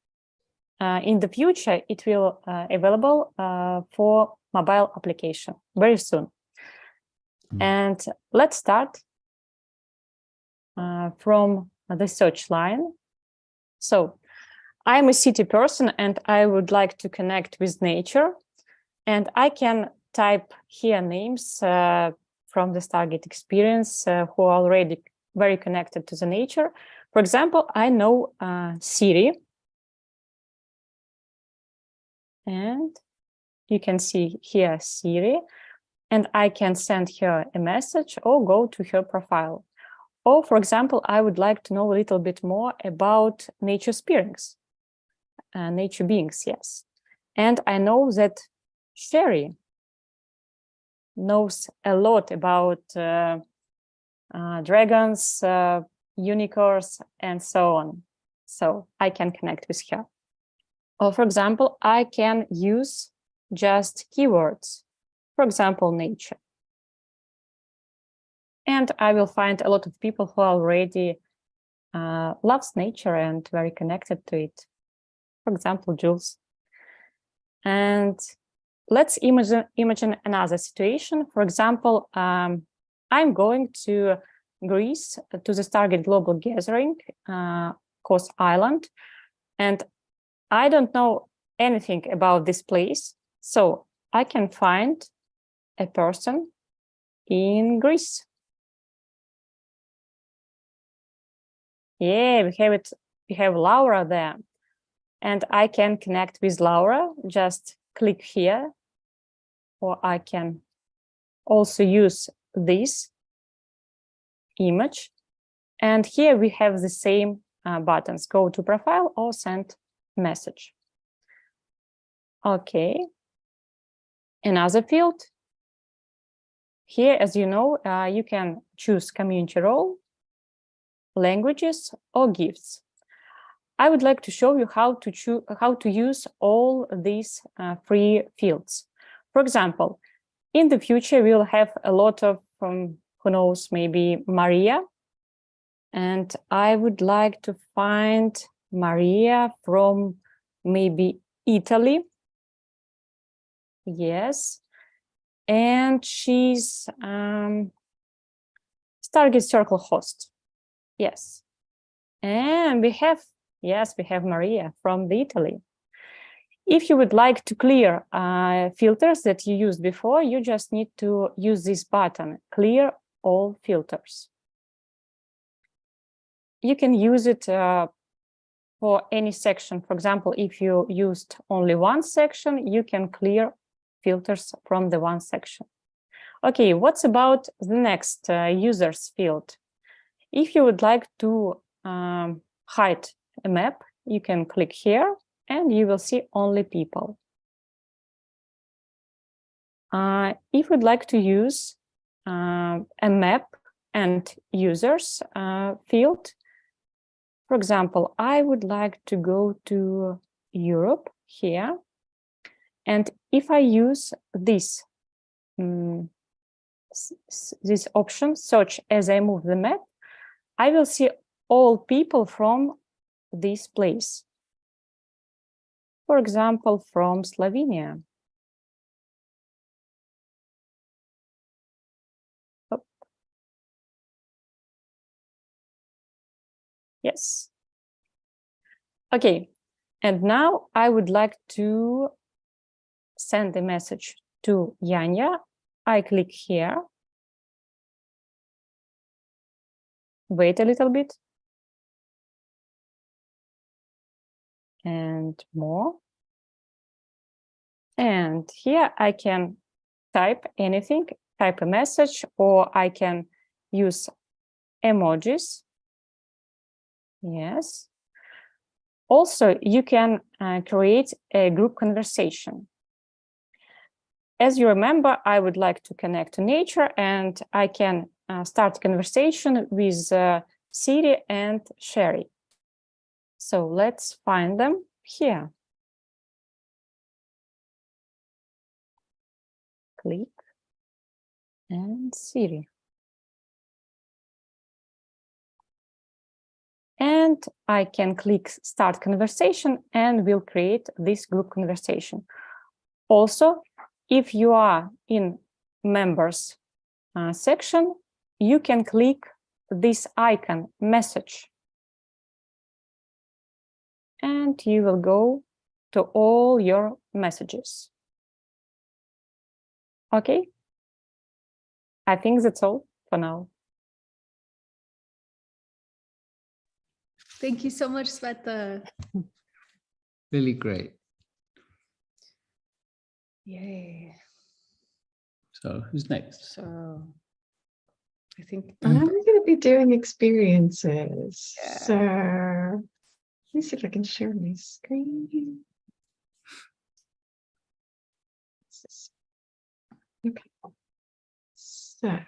in the future, it will available for mobile application very soon. And let's start from the search line. So I'm a city person and I would like to connect with nature. And I can type here names from the Stargate Experience who are already very connected to the nature. For example, I know Siri. And you can see here Siri. And I can send her a message or go to her profile. Or, for example, I would like to know a little bit more about nature beings. Nature beings, yes. And I know that Sherry knows a lot about dragons, unicorns, and so on. So I can connect with her. Or, for example, I can use just keywords. For example, nature. And I will find a lot of people who already loves nature and very connected to it. For example, Jules. And let's imagine another situation. For example, I'm going to Greece to the Stargate Global Gathering, Kos Island, and I don't know anything about this place, so I can find a person in Greece. Yeah, we have it. We have Laura there, and I can connect with Laura. Just click here, or I can also use this image. And here we have the same buttons, go to profile or send message. Okay. Another field. Here, as you know, you can choose community role, languages, or gifts. I would like to show you how to use all these free fields. For example, in the future, we'll have a lot of, who knows, maybe Maria. And I would like to find Maria from maybe Italy. Yes. And she's Stargate Circle host. Yes. And we have Maria from Italy. If you would like to clear filters that you used before, you just need to use this button, clear all filters. You can use it for any section. For example, if you used only one section, you can clear filters from the one section. Okay, what's about the next users field? If you would like to hide a map, you can click here and you will see only people. If you'd like to use a map and users field, for example, I would like to go to Europe here. And if I use this, this option, search as I move the map, I will see all people from this place. For example, from Slovenia. Oh. Yes. Okay, and now I would like to send a message to Yanya. I click here. Wait a little bit. And more. And here I can type anything, type a message, or I can use emojis. Yes. Also, you can create a group conversation. As you remember, I would like to connect to nature, and I can start a conversation with Siri and Siri. So let's find them here. Click and Siri. And I can click start conversation and we'll create this group conversation. Also, if you are in members section, you can click this icon message. And you will go to all your messages. Okay, I think that's all for now. Thank you so much, Sveta. Really great. Yay. So who's next? So I think I'm going to be doing experiences. Yeah. So let me see if I can share my screen. Okay. So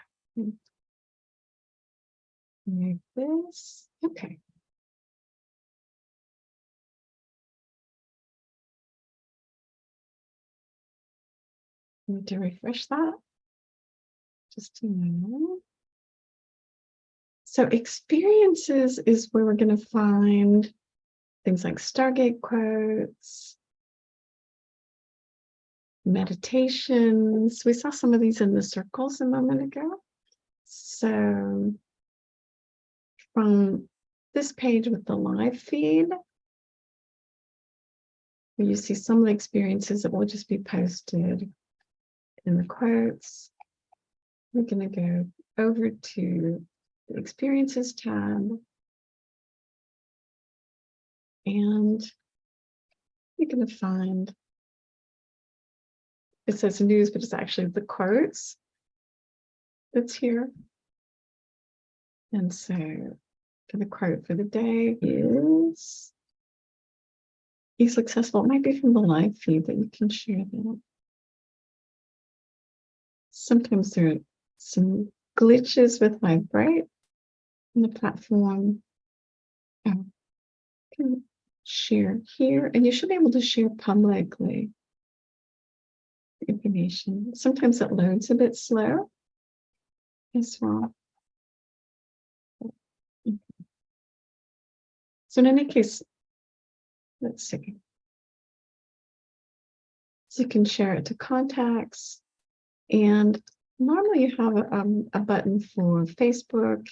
move this. Okay. Need to refresh that. Just a moment. So experiences is where we're going to find things like Stargate quotes, meditations. We saw some of these in the circles a moment ago. So from this page with the live feed, where you see some of the experiences that will just be posted in the quotes, we're going to go over to the experiences tab, and you're going to find, it says news, but it's actually the quotes that's here. And so for the quote for the day is, "Be successful." It might be from the live feed that you can share that. Sometimes there are some glitches with Livebright in the platform. You can share here, and you should be able to share publicly the information. Sometimes it loads a bit slow as well. So in any case, let's see. So you can share it to contacts, and normally you have a button for Facebook,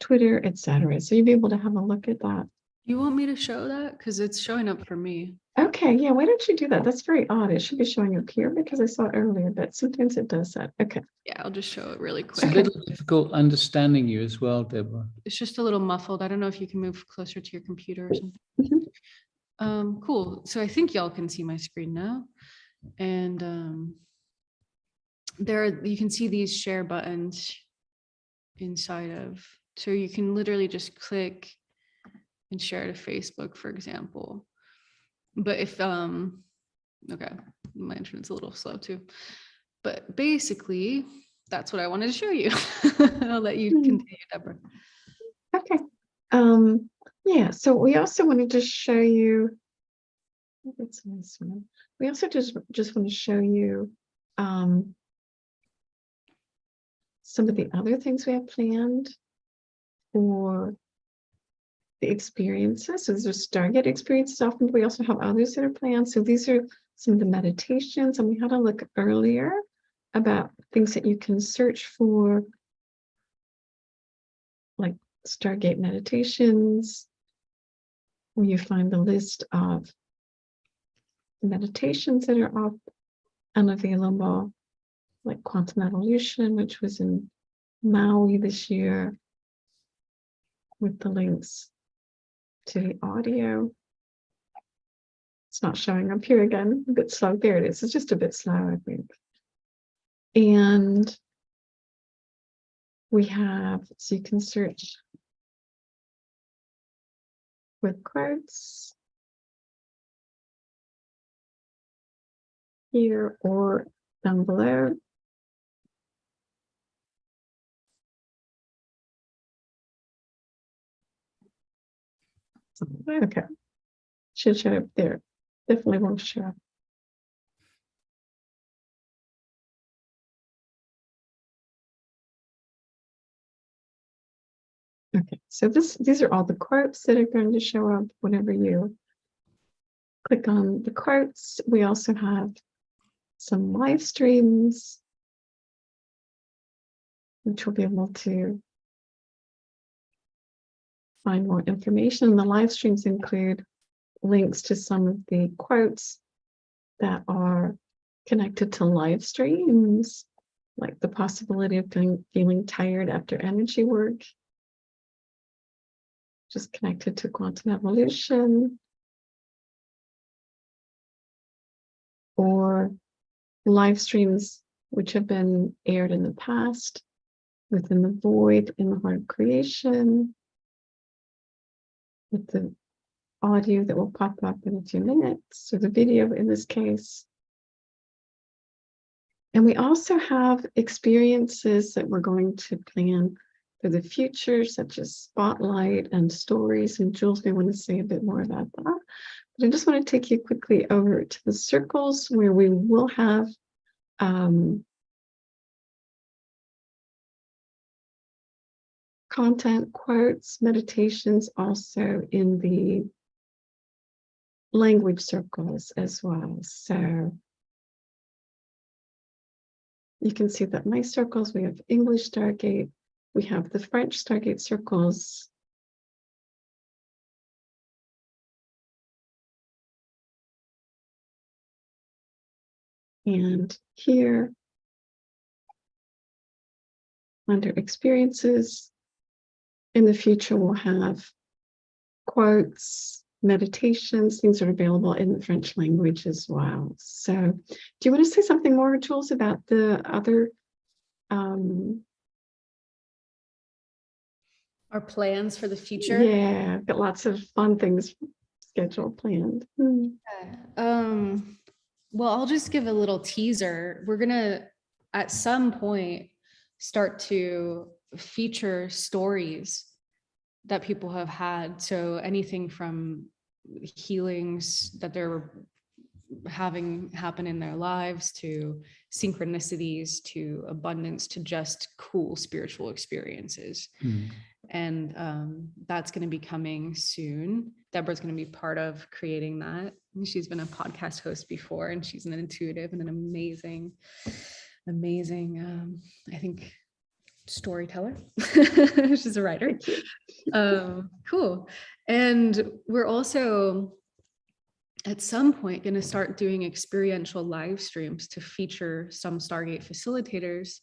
Twitter, etc. So you'll be able to have a look at that. You want me to show that? Because it's showing up for me. Okay, yeah, why don't you do that? That's very odd. It should be showing up here because I saw it earlier, but sometimes it does that. Okay. Yeah, I'll just show it really It's a quick. little difficult understanding you as well, Deborah. It's just a little muffled. I don't know if you can move closer to your computer or something. Mhm. Cool. So I think y'all can see my screen now. And there you can see these share buttons inside of, so you can literally just click and share to Facebook, for example. But if okay, my internet's a little slow too. But basically, that's what I wanted to show you. I'll let you continue, Deborah. Okay. Yeah, so we also wanted to show you, it's this one. We also just want to show you some of the other things we have planned for the experiences. So there's Stargate experiences often, but we also have others that are planned. So these are some of the meditations, and we had a look earlier about things that you can search for, like Stargate meditations, where you find the list of the meditations that are up and available, like quantum evolution, which was in Maui this year, with the links to the audio. It's not showing up here again, a bit slow. There it is. It's just a bit slow, I think. And we have, so you can search with quotes here or down below. Okay, should show up there. Definitely won't show up. Okay, so these are all the quotes that are going to show up whenever you click on the quotes. We also have some live streams, which will be able to find more information. The live streams include links to some of the quotes that are connected to live streams, like the possibility of feeling tired after energy work, just connected to quantum evolution, or live streams which have been aired in the past, within the void, in the heart of creation, with the audio that will pop up in a few minutes, or the video in this case. And we also have experiences that we're going to plan for the future, such as Spotlight and Stories. And Jules may want to say a bit more about that. But I just want to take you quickly over to the circles, where we will have content, quotes, meditations also in the language circles as well. So you can see that my circles, we have English Stargate, we have the French Stargate circles. And here, under experiences, in the future, we'll have quotes, meditations, things are available in the French language as well. So do you want to say something more, Jules, about the other Our plans for the future? Yeah, I've got lots of fun things scheduled, planned. Well, I'll just give a little teaser. We're gonna, at some point, start to feature stories that people have had. So anything from healings that they're having happen in their lives, to synchronicities, to abundance, to just cool spiritual experiences. And that's going to be coming soon. Deborah's going to be part of creating that. She's been a podcast host before, and she's an intuitive and an amazing, I think, storyteller. She's a writer. Cool. And we're also at some point going to start doing experiential live streams to feature some Stargate facilitators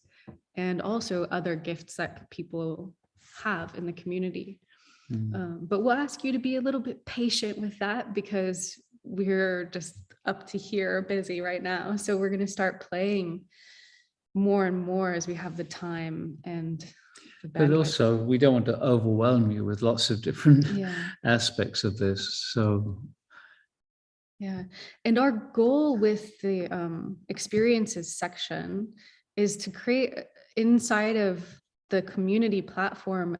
and also other gifts that people have in the community. But we'll ask you to be a little bit patient with that, because we're just up to here busy right now. So we're going to start playing more and more as we have the time and the bandwidth. But also, we don't want to overwhelm you with lots of different aspects of this. So yeah, and our goal with the experiences section is to create inside of the community platform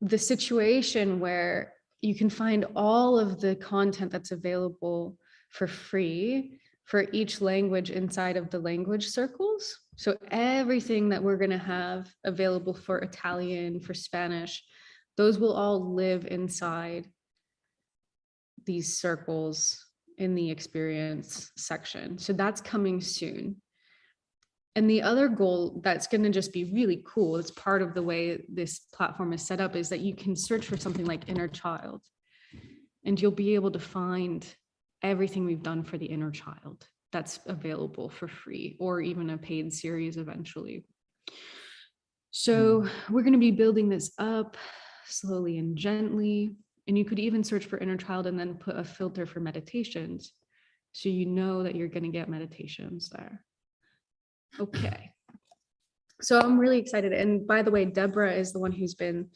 the situation where you can find all of the content that's available for free for each language inside of the language circles. So everything that we're going to have available for Italian, for Spanish, those will all live inside these circles in the experience section. So that's coming soon. And the other goal that's going to just be really cool, it's part of the way this platform is set up, is that you can search for something like inner child, and you'll be able to find everything we've done for the inner child that's available for free, or even a paid series eventually. So we're going to be building this up slowly and gently. And you could even search for inner child and then put a filter for meditations, so you know that you're going to get meditations there. Okay. So I'm really excited. And by the way, Deborah is the one who's been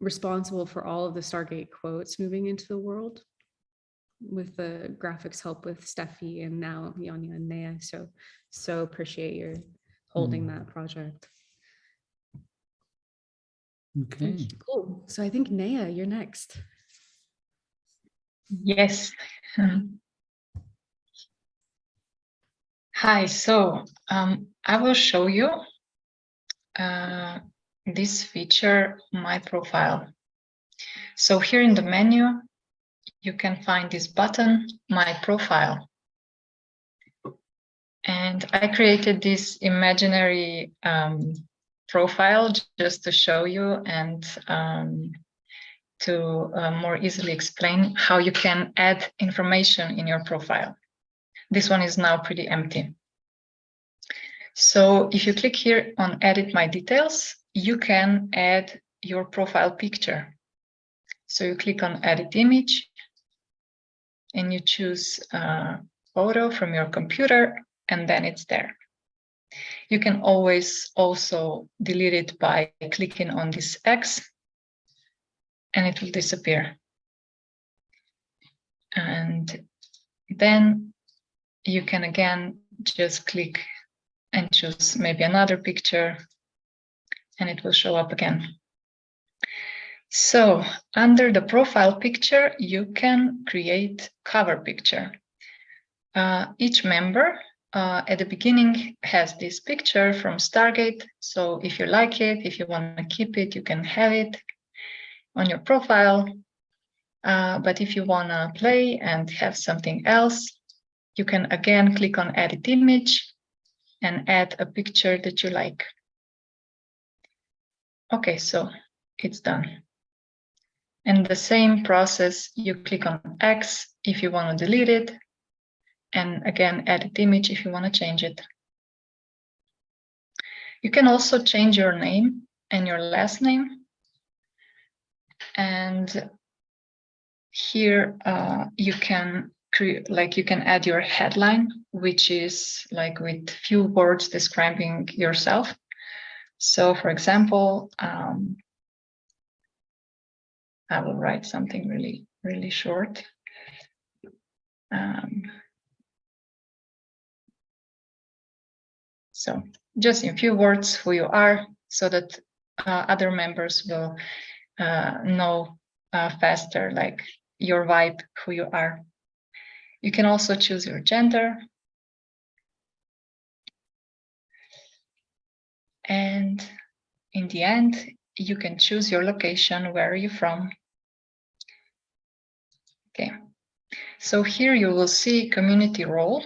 responsible for all of the Stargate quotes moving into the world, with the graphics help with Steffi and now Yanya and Nea. So appreciate your holding that project. okay. Cool. So I think Nea, you're next. Yes. Hi, so I will show you this feature, My Profile. So here in the menu, you can find this button, My Profile. And I created this imaginary profile just to show you and to more easily explain how you can add information in your profile. This one is now pretty empty. So if you click here on Edit My Details, you can add your profile picture. So you click on Edit Image and you choose a photo from your computer, and then it's there. You can always also delete it by clicking on this X, and it will disappear. And then you can again just click and choose maybe another picture, and it will show up again. So under the profile picture, you can create cover picture. Each member at the beginning has this picture from Stargate. So if you like it, if you want to keep it, you can have it on your profile. But if you want to play and have something else, you can again click on edit image and add a picture that you like. Okay, so it's done. And the same process, you click on X if you want to delete it, and again, edit image if you want to change it. You can also change your name and your last name. And here you can create, like, you can add your headline, which is like with few words describing yourself. So for example, I will write something really, really short. So just in few words who you are, so that other members will know faster, like your vibe, who you are. You can also choose your gender. And in the end, you can choose your location, where are you from. Okay, so here you will see community role.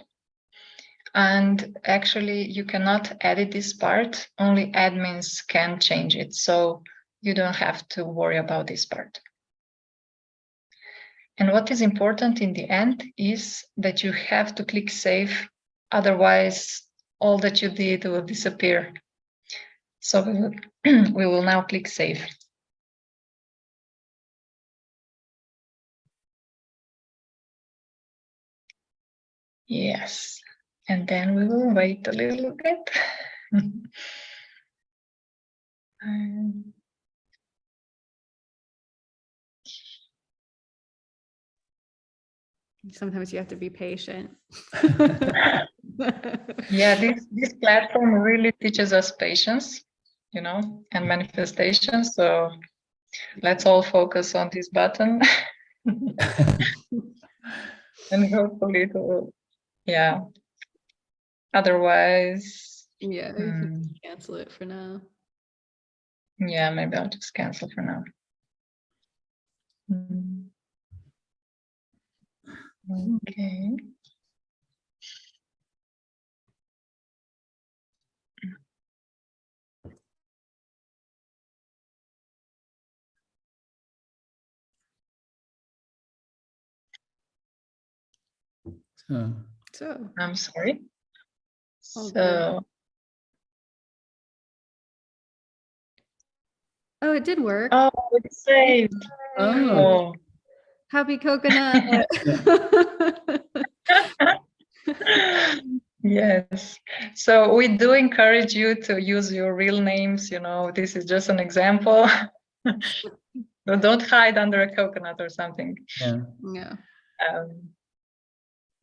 And actually you cannot edit this part, only admins can change it. So you don't have to worry about this part. And what is important in the end is that you have to click save, otherwise all that you did will disappear. So we will now click save. Yes, and then we will wait a little bit. Sometimes you have to be patient. Yeah, this platform really teaches us patience, you know, and manifestation. So let's all focus on this button. And hopefully it will, yeah. Otherwise, Yeah, you can just cancel it for now. yeah, maybe I'll just cancel for now. Okay. So I'm sorry. All So oh, it did work. oh, it's saved. oh, Happy coconut. Yes. So we do encourage you to use your real names. You know, this is just an example. So don't hide under a coconut or something. yeah. Yeah.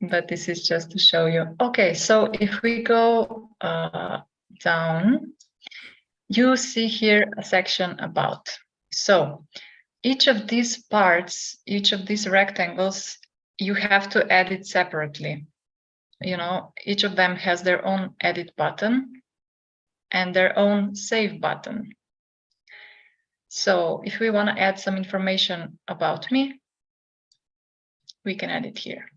But this is just to show you. Okay, so if we go down, you see here a section about. So each of these parts, each of these rectangles, you have to edit separately. You know, each of them has their own edit button and their own save button. So if we want to add some information about me, we can add it here.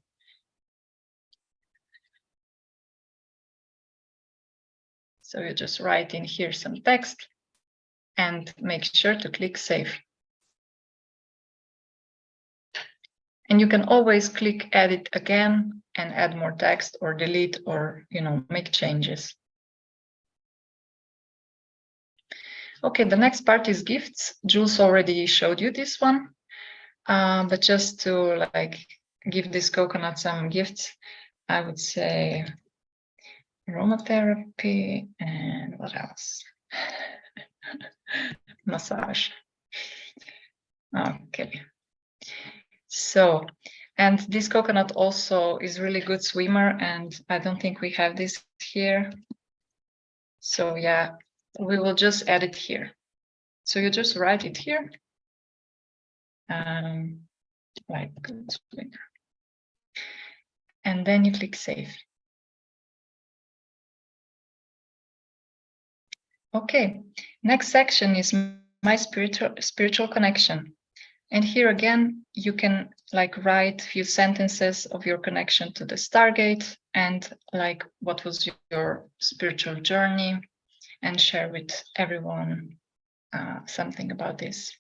So you just write in here some text and make sure to click save. And you can always click edit again and add more text or delete or, you know, make changes. Okay, the next part is gifts. Jules already showed you this one, but just to like give this coconut some gifts, I would say aromatherapy and what else? Massage. Okay. So, and this coconut also is really good swimmer, and I don't think we have this here. So yeah, we will just add it here. So you just write it here. Like good swimmer. And then you click save. Okay, next section is my spiritual connection. And here again, you can like write a few sentences of your connection to the Stargate and like what was your spiritual journey, and share with everyone something about this.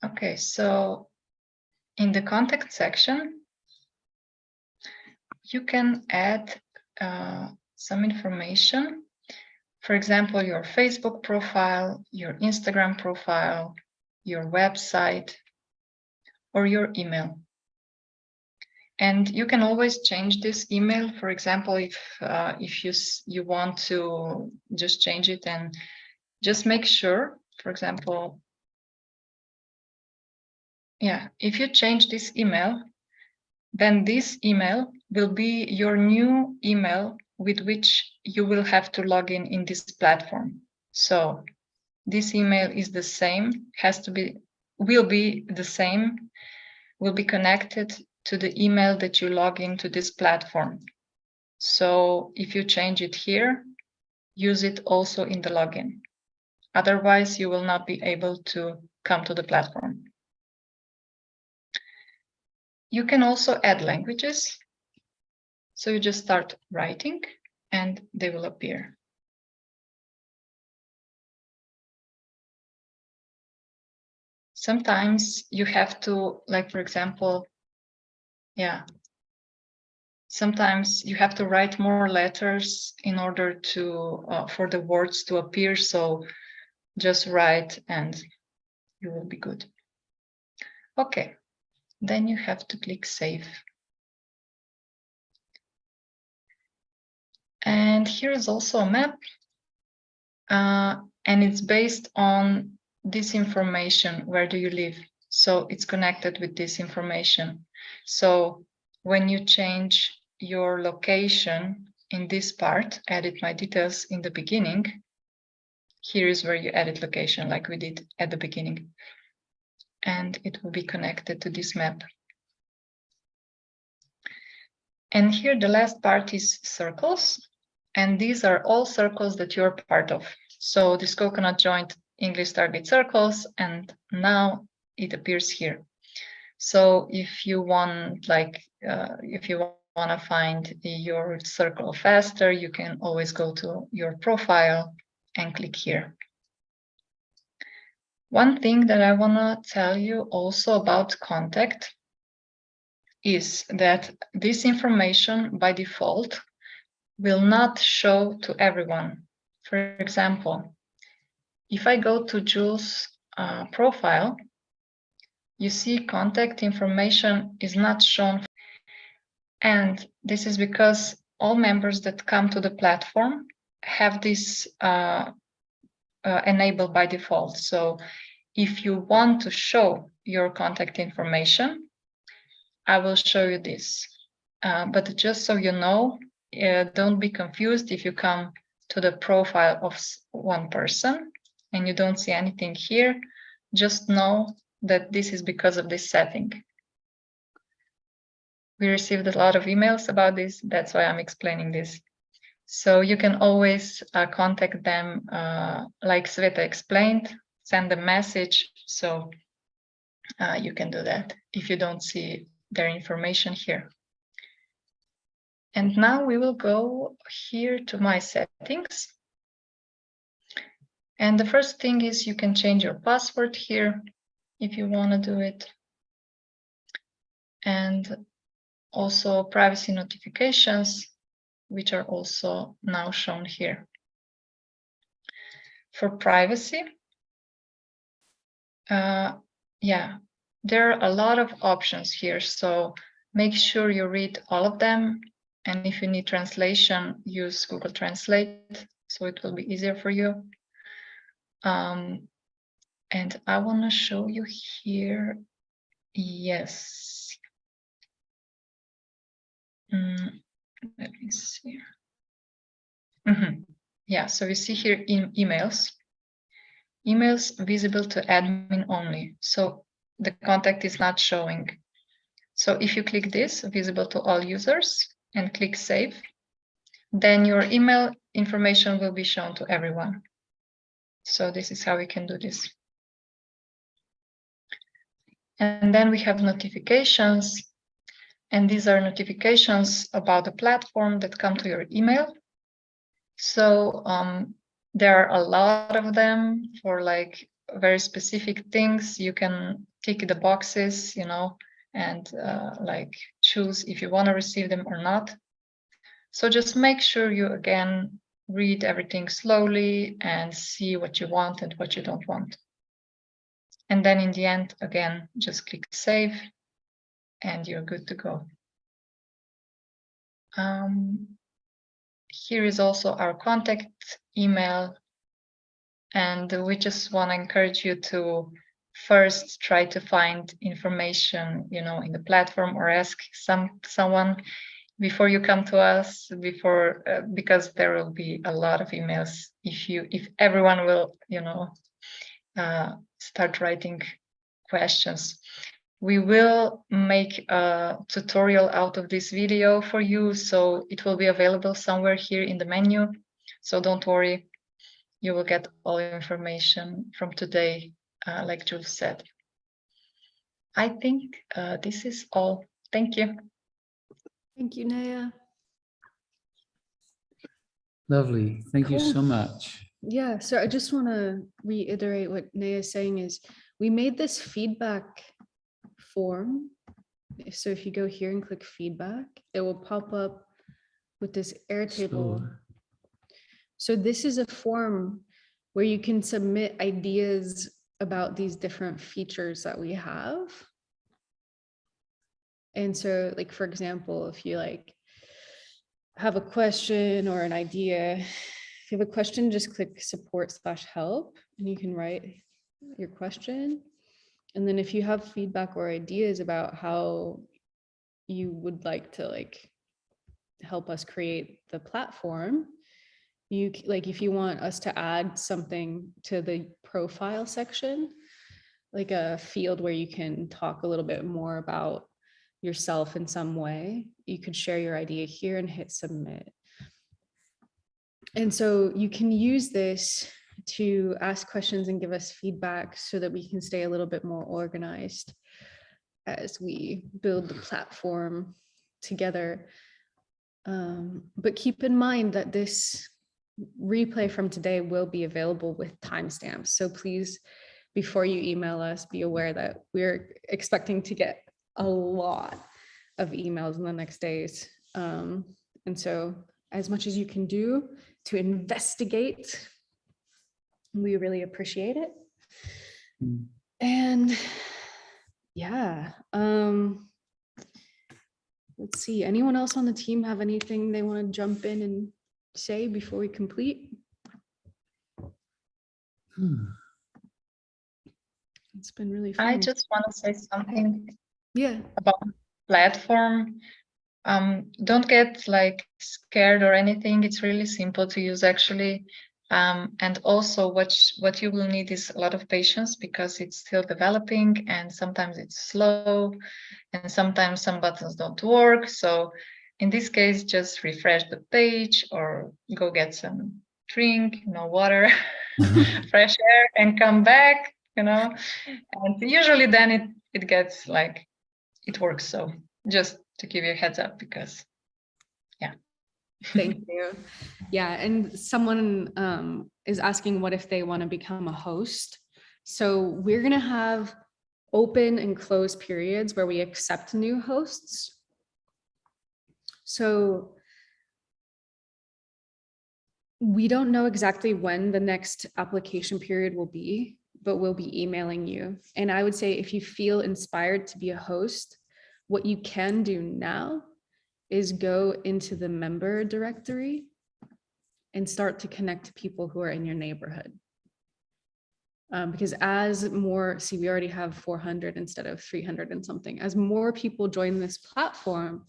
Okay, so in the contact section, you can add some information. For example, your Facebook profile, your Instagram profile, your website, or your email. And you can always change this email. For example, if you want to just change it, and just make sure, for example, yeah, if you change this email, then this email will be your new email with which you will have to log in this platform. So this email is the same, will be the same, will be connected to the email that you log into this platform. So if you change it here, use it also in the login. Otherwise, you will not be able to come to the platform. You can also add languages. So you just start writing and they will appear. Sometimes you have to, like, for example, yeah, sometimes you have to write more letters in order to for the words to appear. So just write and you will be good. Okay, then you have to click save. And here is also a map, and it's based on this information. Where do you live? So it's connected with this information. So when you change your location in this part, edit my details in the beginning, here is where you edit location like we did at the beginning. And it will be connected to this map. And here the last part is circles. And these are all circles that you're part of. So this coconut joined English Stargate Circles, and now it appears here. So if you want, like, if you want to find your circle faster, you can always go to your profile and click here. One thing that I want to tell you also about contact is that this information by default will not show to everyone. For example, if I go to Jules' profile, you see contact information is not shown. And this is because all members that come to the platform have this enabled by default. So if you want to show your contact information, I will show you this. But just so you know, don't be confused if you come to the profile of one person and you don't see anything here. Just know that this is because of this setting. We received a lot of emails about this. That's why I'm explaining this. So you can always contact them like Sveta explained, send a message. So you can do that if you don't see their information here. And now we will go here to my settings. And the first thing is you can change your password here if you want to do it. And also privacy notifications, which are also now shown here. For privacy, yeah, there are a lot of options here. So make sure you read all of them. And if you need translation, use Google Translate, so it will be easier for you. And I want to show you here. Yes. Let me see. Yeah, so you see here in emails. Emails visible to admin only. So the contact is not showing. So if you click this, visible to all users, and click save, then your email information will be shown to everyone. So this is how we can do this. And then we have notifications. And these are notifications about the platform that come to your email. So there are a lot of them for like very specific things. You can tick the boxes, you know, and like choose if you want to receive them or not. So just make sure you again read everything slowly and see what you want and what you don't want. And then in the end, again, just click save and you're good to go. Here is also our contact email. And we just want to encourage you to first try to find information, you know, in the platform or ask someone before you come to us, because there will be a lot of emails if everyone will, you know, start writing questions. We will make a tutorial out of this video for you, so it will be available somewhere here in the menu. So don't worry, you will get all information from today, like Jules said. I think this is all. Thank you. Thank you, Naya. Lovely. Thank you Cool. so much. Yeah, so I just want to reiterate what Naya is saying is we made this feedback form. So if you go here and click feedback, it will pop up with this Airtable. Slower. So this is a form where you can submit ideas about these different features that we have. And so like, for example, if you like have a question or an idea, if you have a question, just click support/help and you can write your question. And then if you have feedback or ideas about how you would like to like help us create the platform, you like, if you want us to add something to the profile section, like a field where you can talk a little bit more about yourself in some way, you could share your idea here and hit submit. And so you can use this to ask questions and give us feedback so that we can stay a little bit more organized as we build the platform together. But keep in mind that this replay from today will be available with timestamps. So please, before you email us, be aware that we're expecting to get a lot of emails in the next days. And so as much as you can do to investigate, we really appreciate it. And yeah, let's see, anyone else on the team have anything they want to jump in and say before we complete? It's been really fun. I just want to say something about the platform. Don't get like scared or anything. It's really simple to use actually. And also what you will need is a lot of patience because it's still developing and sometimes it's slow and sometimes some buttons don't work. So in this case, just refresh the page or go get some drink, no water, fresh air and come back, you know, and usually then it gets like, it works. So just to give you a heads up because yeah. Thank you. Yeah, and someone is asking what if they want to become a host. So we're going to have open and close periods where we accept new hosts. So we don't know exactly when the next application period will be, but we'll be emailing you. And I would say if you feel inspired to be a host, what you can do now is go into the member directory and start to connect to people who are in your neighborhood. Because as more, see, we already have 400 instead of 300 and something. As more people join this platform,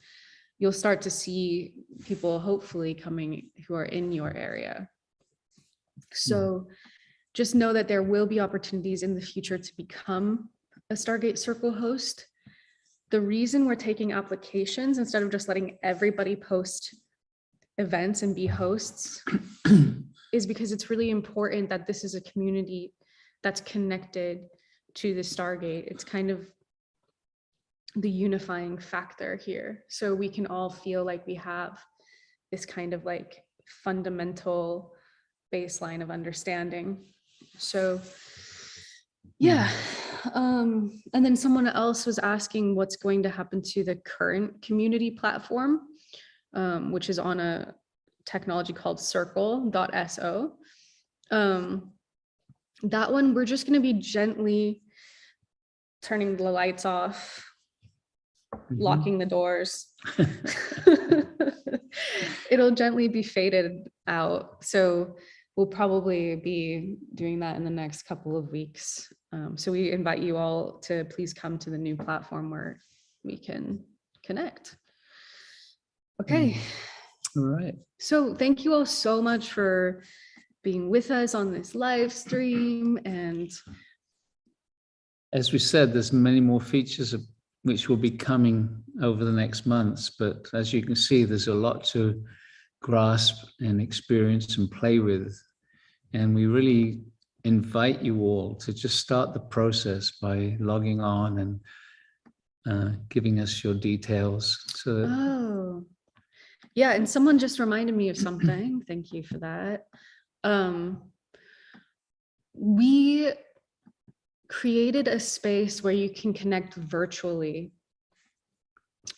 you'll start to see people hopefully coming who are in your area. So just know that there will be opportunities in the future to become a Stargate Circle host. The reason we're taking applications instead of just letting everybody post events and be hosts is because it's really important that this is a community that's connected to the Stargate. It's kind of the unifying factor here. So we can all feel like we have this kind of like fundamental baseline of understanding. So yeah. And then someone else was asking what's going to happen to the current community platform, which is on a technology called circle.so. That one, we're just going to be gently turning the lights off, locking the doors. It'll gently be faded out. So we'll probably be doing that in the next couple of weeks. So we invite you all to please come to the new platform where we can connect. Okay. All right. So thank you all so much for being with us on this live stream. And as we said, there's many more features which will be coming over the next months. But as you can see, there's a lot to grasp and experience and play with. And we really invite you all to just start the process by logging on and giving us your details. So that oh, yeah. And someone just reminded me of something. Thank you for that. We created a space where you can connect virtually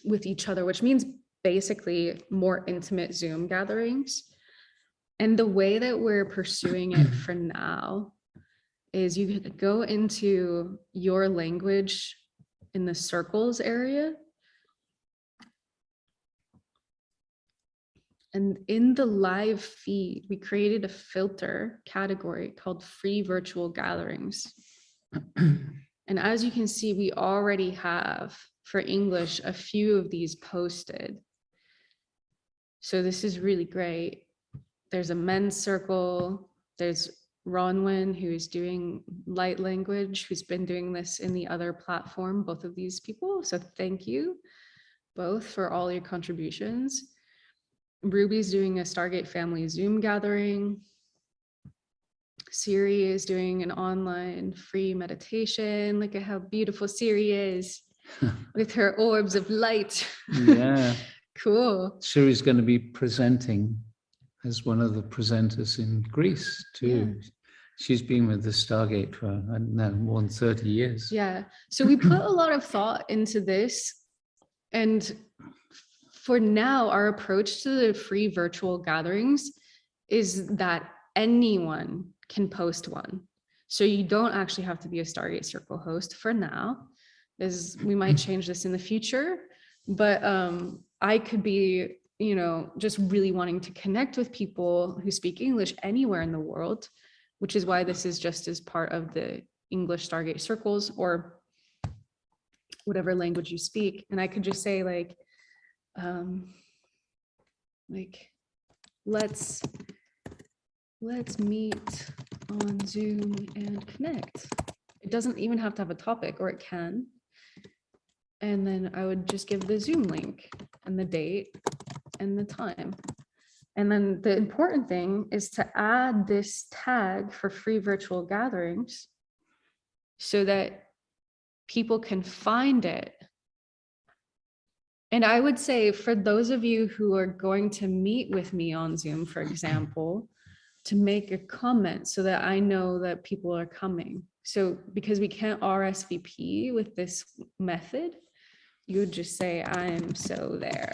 with each other, which means basically more intimate Zoom gatherings. And the way that we're pursuing it for now is you could go into your language in the circles area. And in the live feed, we created a filter category called free virtual gatherings. And as you can see, we already have for English a few of these posted. So this is really great. There's a men's circle. There's Ronwin, who's doing light language, who's been doing this in the other platform, both of these people. So thank you both for all your contributions. Ruby's doing a Stargate family Zoom gathering. Siri is doing an online free meditation. Look at how beautiful Siri is with her orbs of light. yeah. Cool. Siri's going to be presenting as one of the presenters in Greece too. Yeah. She's been with the Stargate for, I don't know, more than 30 years. Yeah. So we put a lot of thought into this. And for now, our approach to the free virtual gatherings is that anyone can post one. So you don't actually have to be a Stargate Circle host for now. We might change this in the future, but I could be, just really wanting to connect with people who speak English anywhere in the world, which is why this is just as part of the English Stargate Circles or whatever language you speak. And I could just say let's meet on Zoom and connect. It doesn't even have to have a topic, or it can. And then I would just give the Zoom link and the date and the time. And then the important thing is to add this tag for free virtual gatherings so that people can find it. And I would say for those of you who are going to meet with me on Zoom, for example, to make a comment so that I know that people are coming. So because we can't RSVP with this method, you would just say, I'm so there,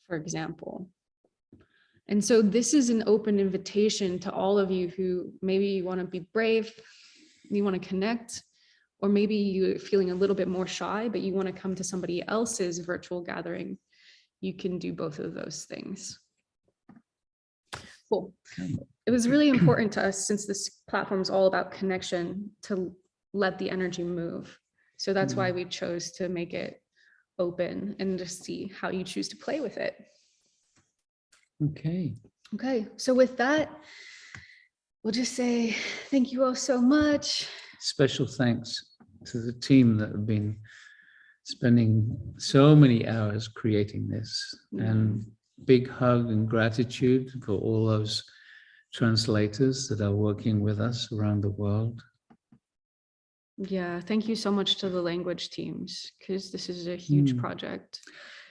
for example. And so this is an open invitation to all of you who maybe you want to be brave, you want to connect, or maybe you're feeling a little bit more shy, but you want to come to somebody else's virtual gathering. You can do both of those things. Cool. It was really important to us, since this platform is all about connection, to let the energy move. So that's why we chose to make it open and just see how you choose to play with it. Okay. Okay. So with that, we'll just say thank you all so much. Special thanks to the team that have been spending so many hours creating this. And big hug and gratitude for all those translators that are working with us around the world. Yeah, thank you so much to the language teams, because this is a huge project.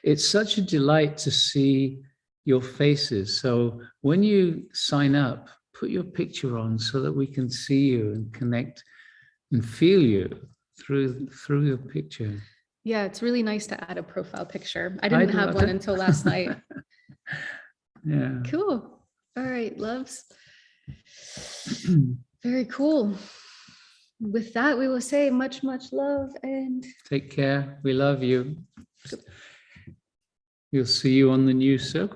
It's such a delight to see your faces. So when you sign up, put your picture on so that we can see you and connect and feel you through your picture. Yeah, it's really nice to add a profile picture. I I'd didn't have love one it. until last night. Yeah. Cool. All right, loves. Very cool. With that, we will say much, much love and Take care. We love you. We'll see you on the new circle.